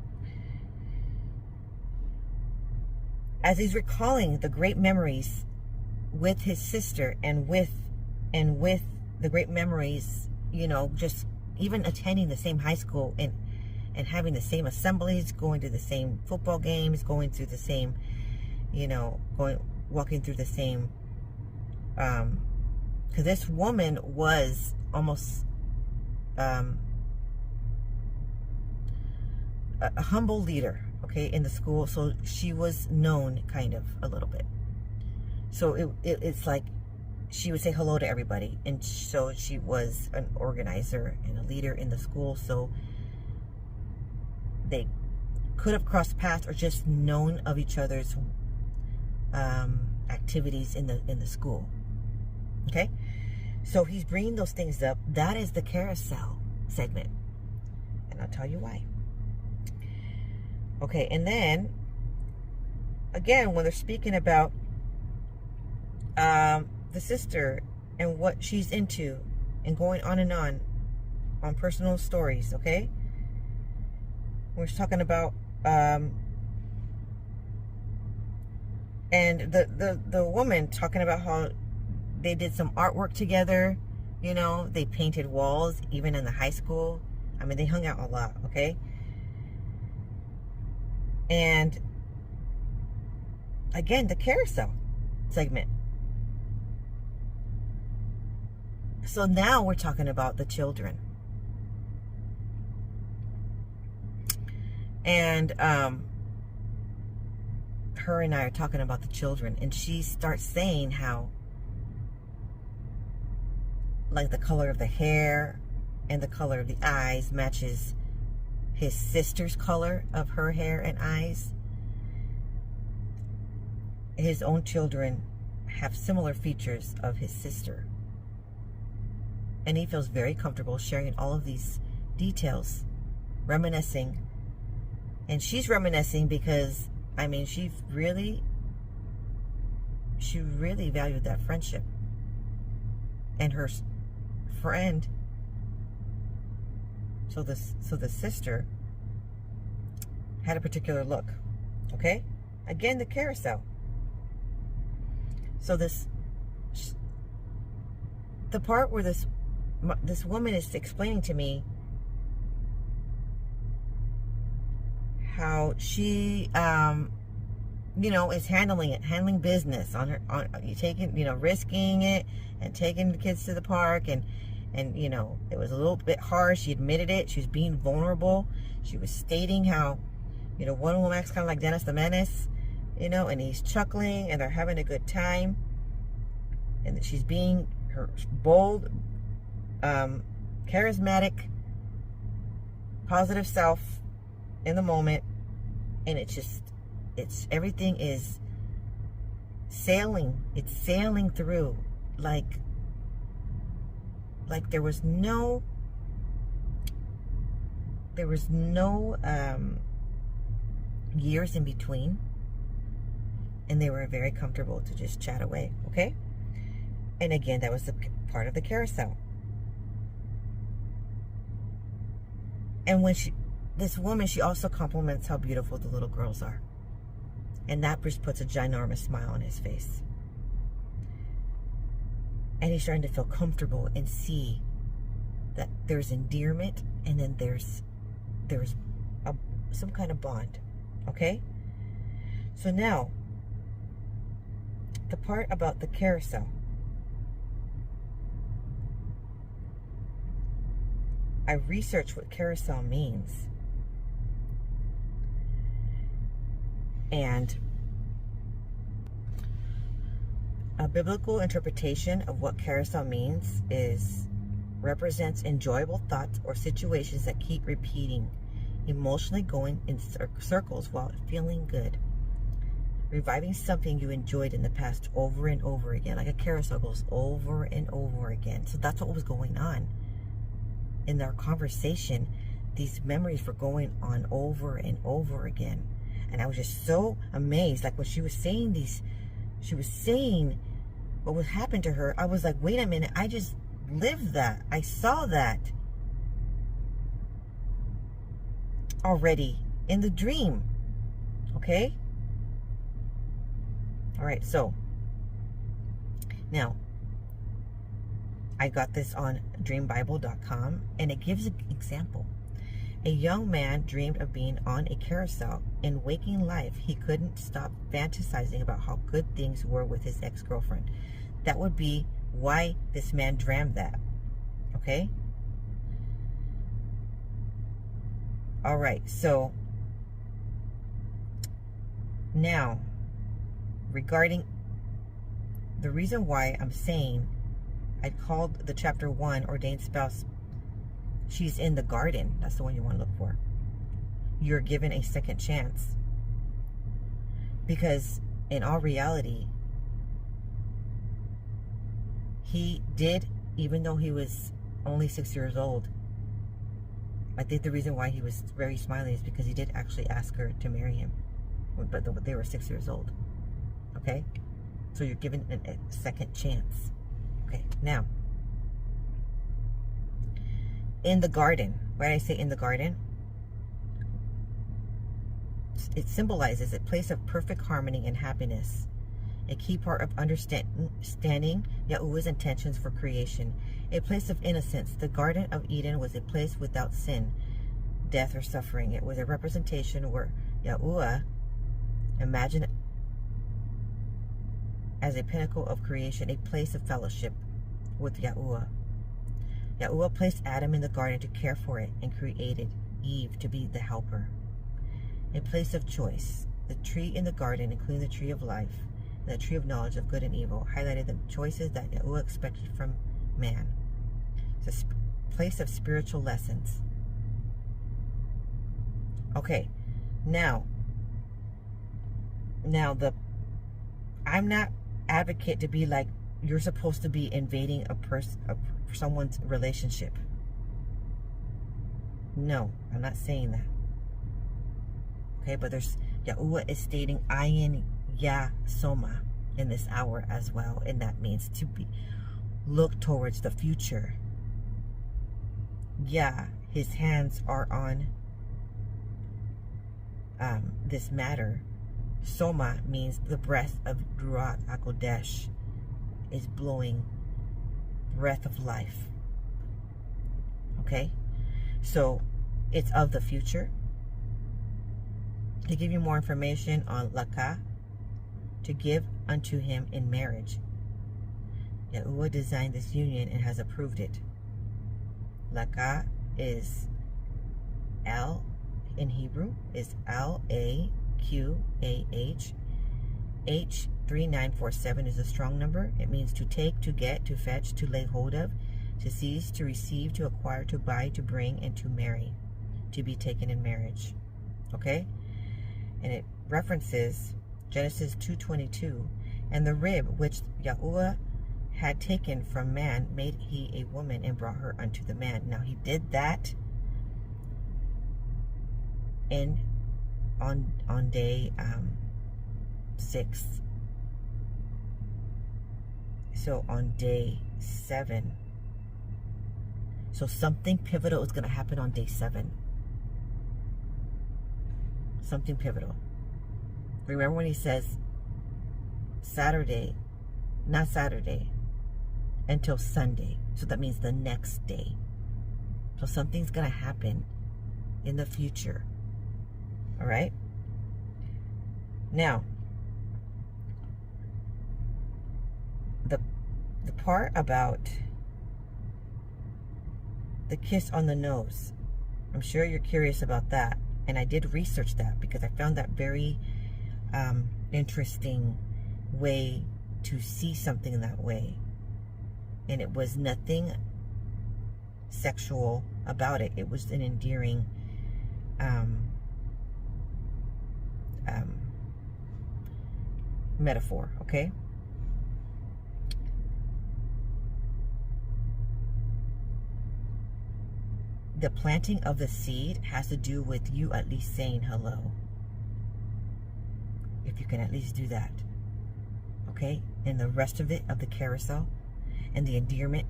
as he's recalling the great memories with his sister, and with the great memories, you know, just even attending the same high school, and having the same assemblies, going to the same football games, going through the same, you know, walking through the same, because this woman was almost a humble leader, okay, in the school. So she was known kind of a little bit. So it's like she would say hello to everybody, and so she was an organizer and a leader in the school. So they could have crossed paths, or just known of each other's activities in the school. Okay, so he's bringing those things up. That is the carousel segment, and I'll tell you why. Okay, and then again, when they're speaking about the sister and what she's into, and going on personal stories, okay? We're talking about and the woman talking about how they did some artwork together, you know, they painted walls even in the high school. I mean, they hung out a lot, okay? And again, the carousel segment. So now we're talking about the children. And her and I are talking about the children, and she starts saying how, like, the color of the hair and the color of the eyes matches his sister's color of her hair and eyes. His own children have similar features of his sister. And he feels very comfortable sharing all of these details, reminiscing. And she's reminiscing because, I mean, she really valued that friendship. And her friend, so the sister had a particular look. Okay? Again, the carousel. So the part where this woman is explaining to me how she is handling business on you taking, risking it and taking the kids to the park, and it was a little bit harsh. She admitted it. She was being vulnerable. She was stating how, one woman acts kind of like Dennis the Menace, and he's chuckling and they're having a good time, and that she's being her bold, charismatic, positive self in the moment, and it's everything is sailing. It's sailing through like there was no years in between, and they were very comfortable to just chat away. Okay, and again, that was the part of the carousel. And when this woman, she also compliments how beautiful the little girls are. And that just puts a ginormous smile on his face. And he's starting to feel comfortable and see that there's endearment, and then there's some kind of bond. Okay? So now, the part about the carousel. I researched what carousel means. And a biblical interpretation of what carousel means represents enjoyable thoughts or situations that keep repeating, emotionally going in circles while feeling good. Reviving something you enjoyed in the past over and over again. Like a carousel goes over and over again. So that's what was going on. In our conversation, these memories were going on over and over again. And I was just so amazed. Like when she was saying what would happen to her, I was like, wait a minute, I just lived that. I saw that already in the dream. Okay? All right, so now I got this on dreambible.com, and it gives an example. A young man dreamed of being on a carousel. In waking life, he couldn't stop fantasizing about how good things were with his ex-girlfriend. That would be why this man dreamed that. Okay? All right, so now, regarding the reason why I'm saying I called the chapter 1 ordained spouse, she's in the garden. That's the one you want to look for. You're given a second chance. Because in all reality, he did, even though he was only 6 years old, I think the reason why he was very smiling is because he did actually ask her to marry him. But they were 6 years old. Okay? So you're given a second chance. Okay, now, in the garden, why did I say in the garden? It symbolizes a place of perfect harmony and happiness, a key part of understanding Yahuwah's intentions for creation, a place of innocence. The Garden of Eden was a place without sin, death, or suffering. It was a representation where Yahuwah imagined as a pinnacle of creation, a place of fellowship with Yahuwah. Yahuwah placed Adam in the garden to care for it and created Eve to be the helper. A place of choice. The tree in the garden, including the tree of life and the tree of knowledge of good and evil, highlighted the choices that Yahuwah expected from man. It's a place of spiritual lessons. Okay, now I'm not advocate to be like you're supposed to be invading someone's relationship. No, I'm not saying that. Okay, but Yahuwah is stating Ayin Ya Soma in this hour as well, and that means to look towards the future. Yeah, his hands are on this matter. Soma means the breath of Ruach HaKodesh is blowing breath of life. Okay? So, it's of the future. To give you more information on Laka, to give unto him in marriage. Yahuwah designed this union and has approved it. Laka is L in Hebrew, is Laqah. H3947 is a strong number. It means to take, to get, to fetch, to lay hold of, to seize, to receive, to acquire, to buy, to bring, and to marry, to be taken in marriage. Okay? And it references Genesis 2:22, and the rib which Yahuwah had taken from man made he a woman and brought her unto the man. Now he did that on day 6. So on day 7. So something pivotal is going to happen on day 7. Something pivotal. Remember when he says Saturday, not Saturday, until Sunday. So that means the next day. So something's going to happen in the future. All right? Now, the part about the kiss on the nose, I'm sure you're curious about that. And I did research that because I found that very interesting way to see something that way. And it was nothing sexual about it. It was an endearing metaphor, okay? The planting of the seed has to do with you at least saying hello. If you can at least do that, okay? And the rest of it, of the carousel, and the endearment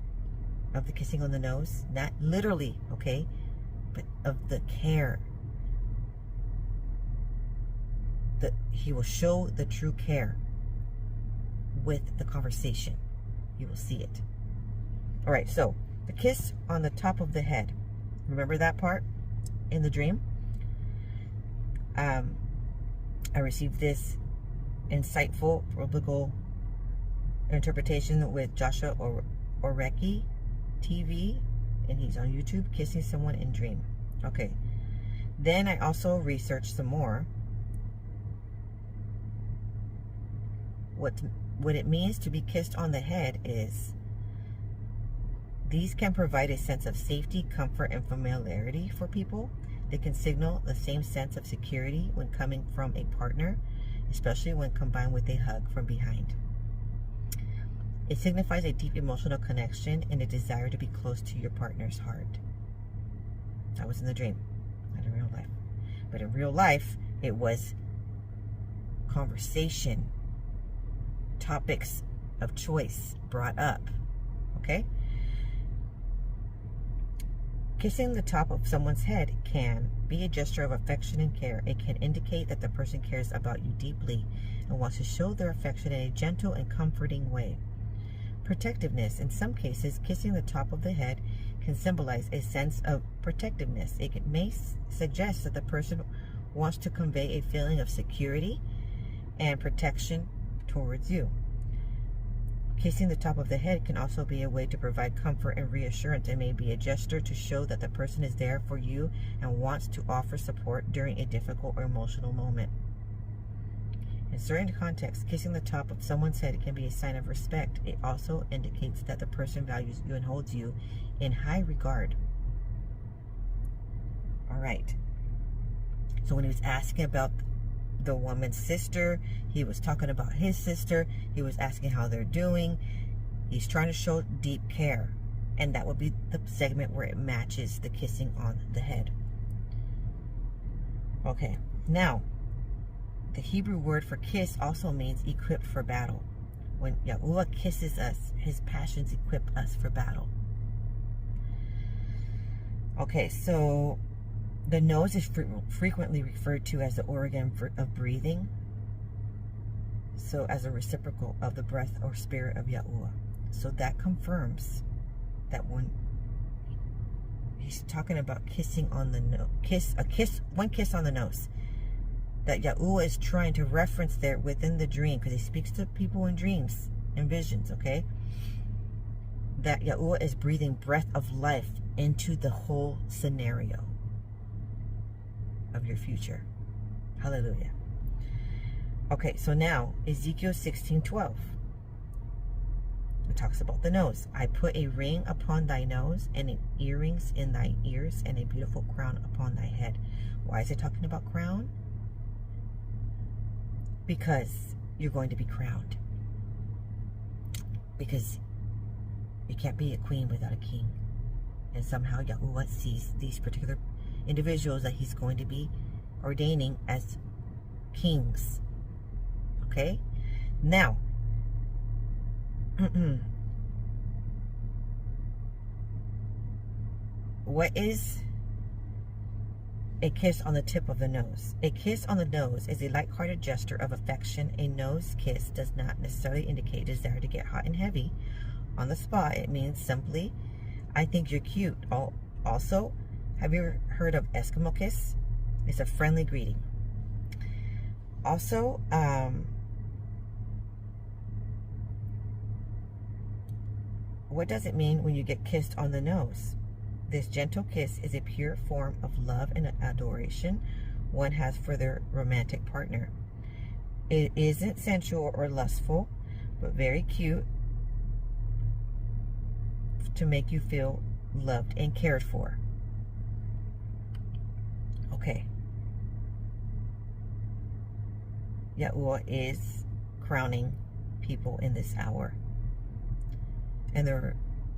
of the kissing on the nose, not literally, okay, but of the care. That he will show the true care with the conversation. You will see it. All right, so the kiss on the top of the head. Remember that part in the dream? I received this insightful biblical interpretation with Joshua Oreki TV, and he's on YouTube, kissing someone in dream. Okay. Then I also researched some more. What it means to be kissed on the head is these can provide a sense of safety, comfort, and familiarity for people. They can signal the same sense of security when coming from a partner, especially when combined with a hug from behind. It signifies a deep emotional connection and a desire to be close to your partner's heart. That was in the dream, not in real life. But in real life, it was conversation, topics of choice brought up, okay? Kissing the top of someone's head can be a gesture of affection and care. It can indicate that the person cares about you deeply and wants to show their affection in a gentle and comforting way. Protectiveness. In some cases, kissing the top of the head can symbolize a sense of protectiveness. It may suggest that the person wants to convey a feeling of security and protection towards you. Kissing the top of the head can also be a way to provide comfort and reassurance. It may be a gesture to show that the person is there for you and wants to offer support during a difficult or emotional moment. In certain contexts, kissing the top of someone's head can be a sign of respect. It also indicates that the person values you and holds you in high regard. All right. So when he was asking about the woman's sister, he was talking about his sister. He was asking how they're doing. He's trying to show deep care. And that would be the segment where it matches the kissing on the head. Okay. Now, the Hebrew word for kiss also means equipped for battle. When Yahuwah kisses us, his passions equip us for battle. Okay, so the nose is frequently referred to as the organ of breathing. So as a reciprocal of the breath or spirit of Yahuwah. So that confirms that when he's talking about kissing on the nose, one kiss on the nose. that Yahuwah is trying to reference there within the dream, because he speaks to people in dreams and visions, okay? That Yahuwah is breathing breath of life into the whole scenario of your future. Hallelujah. Okay, so now Ezekiel 16:12. It talks about the nose. I put a ring upon thy nose, and earrings in thy ears, and a beautiful crown upon thy head. Why is it talking about crown? Because you're going to be crowned. Because you can't be a queen without a king. And somehow Yahuwah sees these particular individuals that he's going to be ordaining as kings. Okay? Now, what is a kiss on the tip of the nose? A kiss on the nose is a light-hearted gesture of affection. A nose kiss does not necessarily indicate a desire to get hot and heavy on the spot. It means simply, I think you're cute. Also, have you heard of Eskimo kiss? It's a friendly greeting. Also, what does it mean when you get kissed on the nose? This gentle kiss is a pure form of love and adoration one has for their romantic partner. It isn't sensual or lustful, but very cute to make you feel loved and cared for. Okay. Yahuwah is crowning people in this hour. And there are,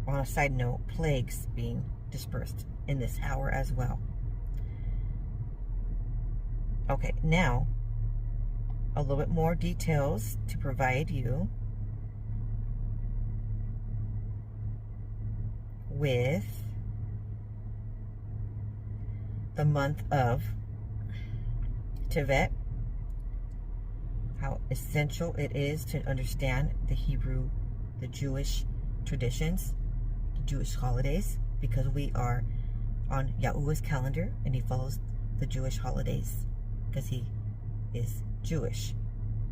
on a side note, plagues being dispersed in this hour as well. Okay, now a little bit more details to provide you with the month of Tevet, how essential it is to understand the Hebrew, the Jewish traditions, the Jewish holidays, because we are on Yahuwah's calendar and he follows the Jewish holidays because he is Jewish,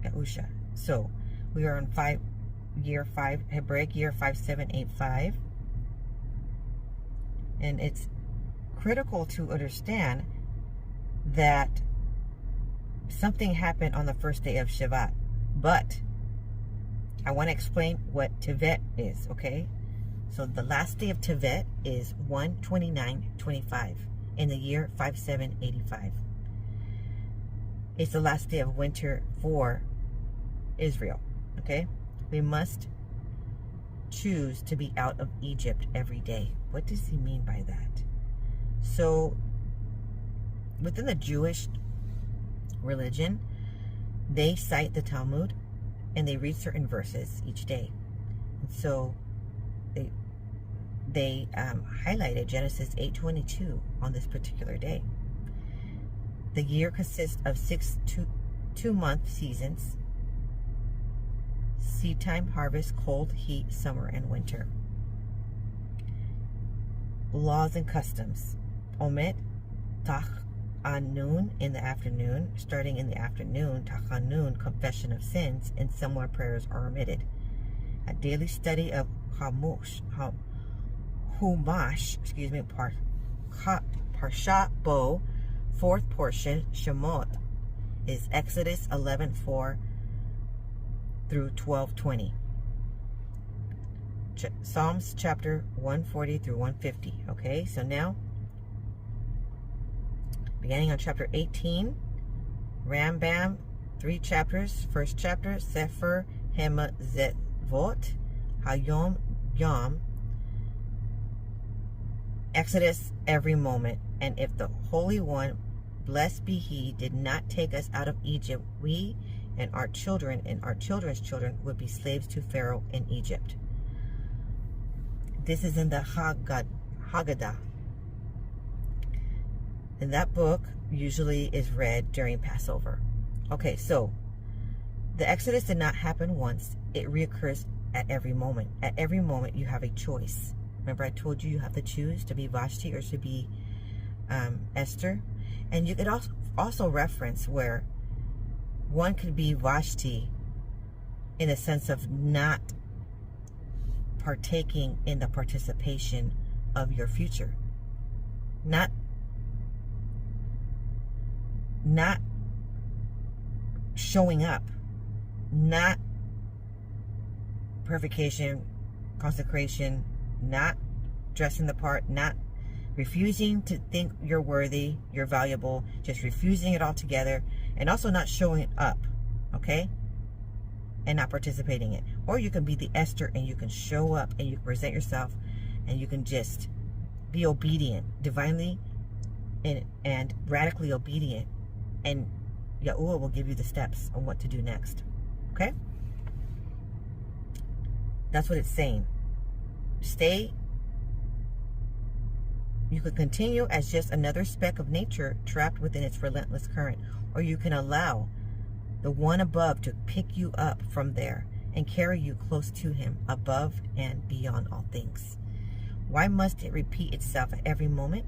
Yahusha. So we are on Hebraic year 5785, and it's critical to understand that something happened on the first day of Shabbat, but I want to explain what Tevet is, okay? So the last day of Tevet is 1/29/25 in the year 5785. It's the last day of winter for Israel, okay? We must choose to be out of Egypt every day. What does he mean by that? So within the Jewish religion, they cite the Talmud and they read certain verses each day. And so they highlighted Genesis 8:22 on this particular day. The year consists of 6 two-month seasons: seed time, harvest, cold, heat, summer, and winter. Laws and customs. Omit Tachanun in the afternoon. Starting in the afternoon, Tachanun, confession of sins, and similar prayers are omitted. A daily study of Parshat Bo, fourth portion, Shemot, is Exodus 11:4 through 12:20. Psalms chapter 140 through 150. Okay, so now, beginning on chapter 18, Rambam, 3 chapters. First chapter, Sefer Hemazevot, Hayom Yom, Exodus, every moment. And if the Holy One, blessed be He, did not take us out of Egypt, we and our children and our children's children would be slaves to Pharaoh in Egypt. This is in the Haggadah. And that book usually is read during Passover. Okay, so the Exodus did not happen once. It reoccurs at every moment. At every moment, you have a choice. Remember, I told you have to choose to be Vashti or to be Esther. And you could also reference where One could be Vashti in the sense of not partaking in the participation of your future. Not showing up. Not purification, consecration, not dressing the part, not refusing to think you're worthy, you're valuable, just refusing it altogether, and also not showing up, okay? And not participating in it. Or you can be the Esther and you can show up and you can present yourself and you can just be obedient, divinely and radically obedient, and Yahuwah will give you the steps on what to do next, okay? That's what it's saying. You could continue as just another speck of nature trapped within its relentless current, or you can allow the one above to pick you up from there and carry you close to him, above and beyond all things. Why must it repeat itself at every moment?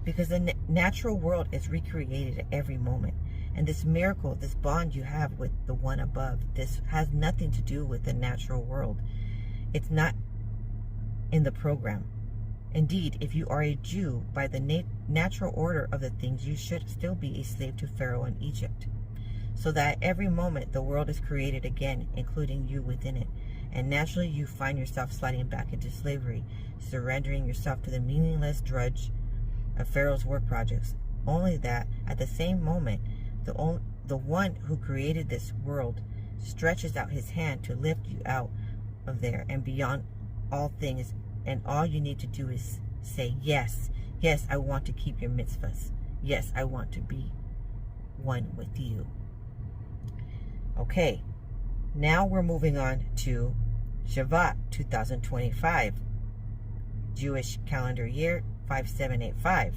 Because the natural world is recreated at every moment. And this miracle, this bond you have with the one above, this has nothing to do with the natural world. It's not in the program. Indeed, if you are a Jew, by the natural order of the things, you should still be a slave to Pharaoh in Egypt. So that every moment the world is created again, including you within it. And naturally you find yourself sliding back into slavery, surrendering yourself to the meaningless drudge of Pharaoh's work projects. Only that at the same moment, the one who created this world stretches out his hand to lift you out of there and beyond all things. And all you need to do is say, yes, yes, I want to keep your mitzvahs. Yes, I want to be one with you. Okay, now we're moving on to Shevat 2025, Jewish calendar year 5785.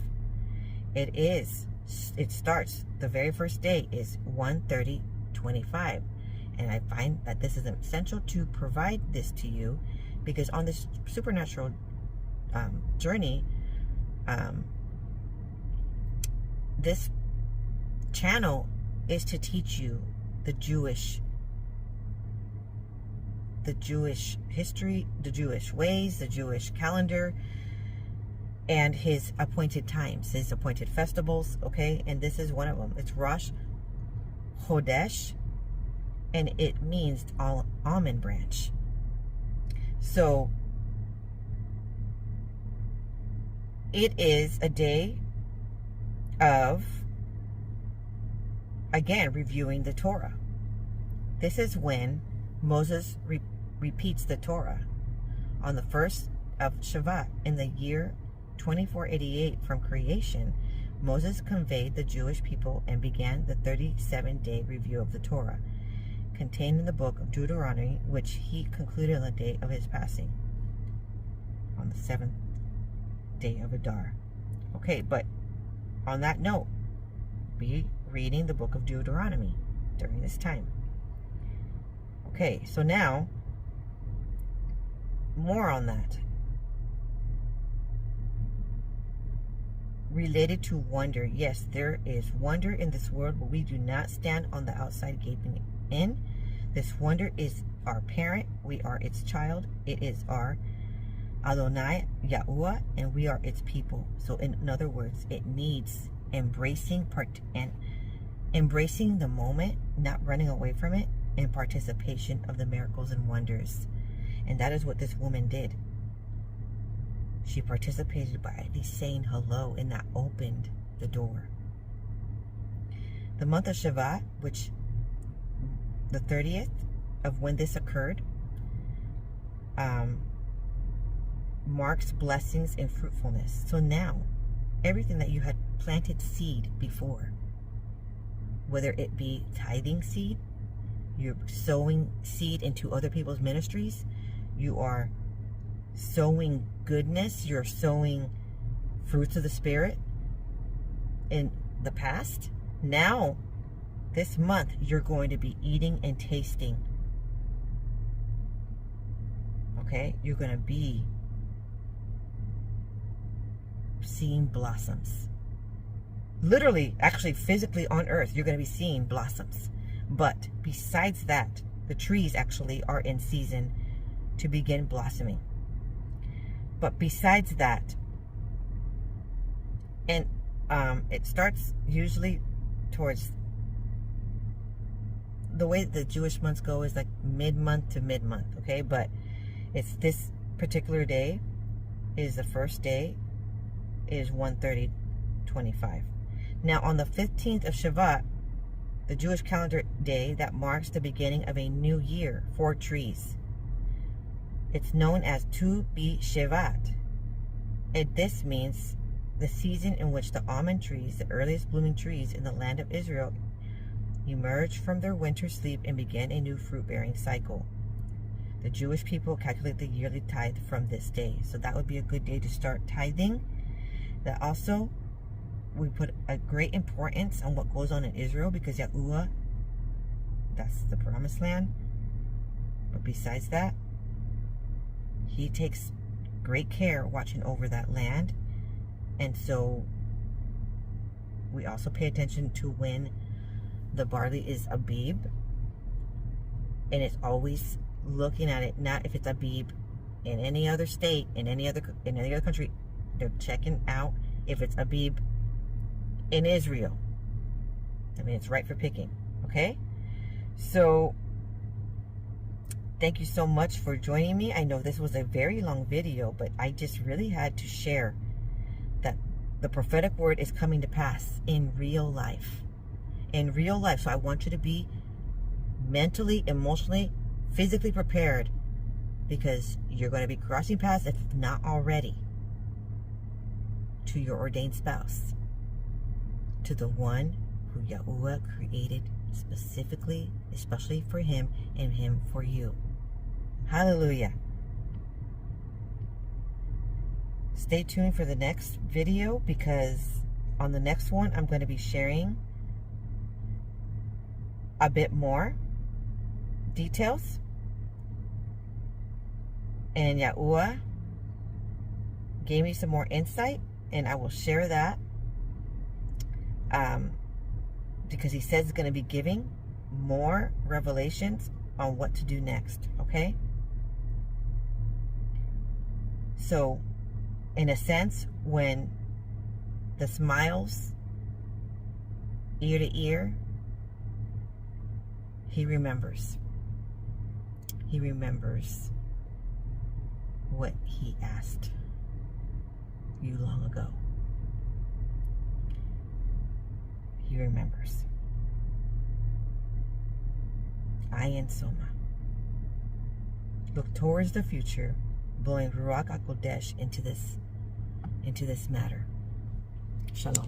It starts, the very first day is 1/30/25. And I find that this is essential to provide this to you, because on this supernatural journey, this channel is to teach you the Jewish history, the Jewish ways, the Jewish calendar, and his appointed times, his appointed festivals, okay? And this is one of them. It's Rosh Chodesh, and it means almond branch. So it is a day of, again, reviewing the Torah. This is when Moses repeats the Torah on the first of Shevat in the year 2488 from creation. Moses conveyed the Jewish people and began the 37-day review of the Torah contained in the book of Deuteronomy, which he concluded on the day of his passing, on the 7th day of Adar. Okay, but on that note, be reading the book of Deuteronomy during this time. Okay, so now, more on that. Related to wonder, yes, there is wonder in this world, but we do not stand on the outside gaping in. This wonder is our parent. We are its child. It is our Adonai, Yahuwah, and we are its people. So in other words, it needs embracing the moment, not running away from it, and participation of the miracles and wonders. And that is what this woman did. She participated by at least saying hello, and that opened the door. The month of Shevat, which the 30th of when this occurred, marks blessings and fruitfulness. So now, everything that you had planted seed before, whether it be tithing seed, you're sowing seed into other people's ministries, you are sowing goodness, you're sowing fruits of the Spirit in the past. Now, this month, you're going to be eating and tasting. Okay? You're going to be seeing blossoms. Literally, actually, physically on earth, you're going to be seeing blossoms. But besides that, the trees actually are in season to begin blossoming. But besides that, and it starts usually towards, the way the Jewish months go is like mid-month to mid-month, okay? But it's this particular day is the first day, is 1/30/25. Now on the 15th of Shevat, the Jewish calendar day that marks the beginning of a new year for trees, it's known as Tu B'Shevat. This means the season in which the almond trees, the earliest blooming trees in the land of Israel, emerge from their winter sleep and begin a new fruit-bearing cycle. The Jewish people calculate the yearly tithe from this day. So that would be a good day to start tithing. That also, we put a great importance on what goes on in Israel, because Yahuwah, that's the promised land. But besides that, he takes great care watching over that land. And so we also pay attention to when the barley is Abib, and it's always looking at it, not if it's Abib in any other state, in any other country. They're checking out if it's Abib in Israel. I mean, it's right for picking. Okay, so thank you so much for joining me. I know this was a very long video, but I just really had to share that the prophetic word is coming to pass in real life. In real life. So I want you to be mentally, emotionally, physically prepared, because you're going to be crossing paths, if not already, to your ordained spouse, to the one who Yahuwah created specifically, especially for him, and him for you. Hallelujah. Stay tuned for the next video, because on the next one I'm going to be sharing a bit more details, and Yahuwah gave me some more insight, and I will share that because he says he's going to be giving more revelations on what to do next. Okay, so in a sense, when the smiles ear to ear, he remembers. He remembers what he asked you long ago. He remembers. Ayin Soma. Look towards the future, blowing Ruach HaKodesh into this matter. Shalom.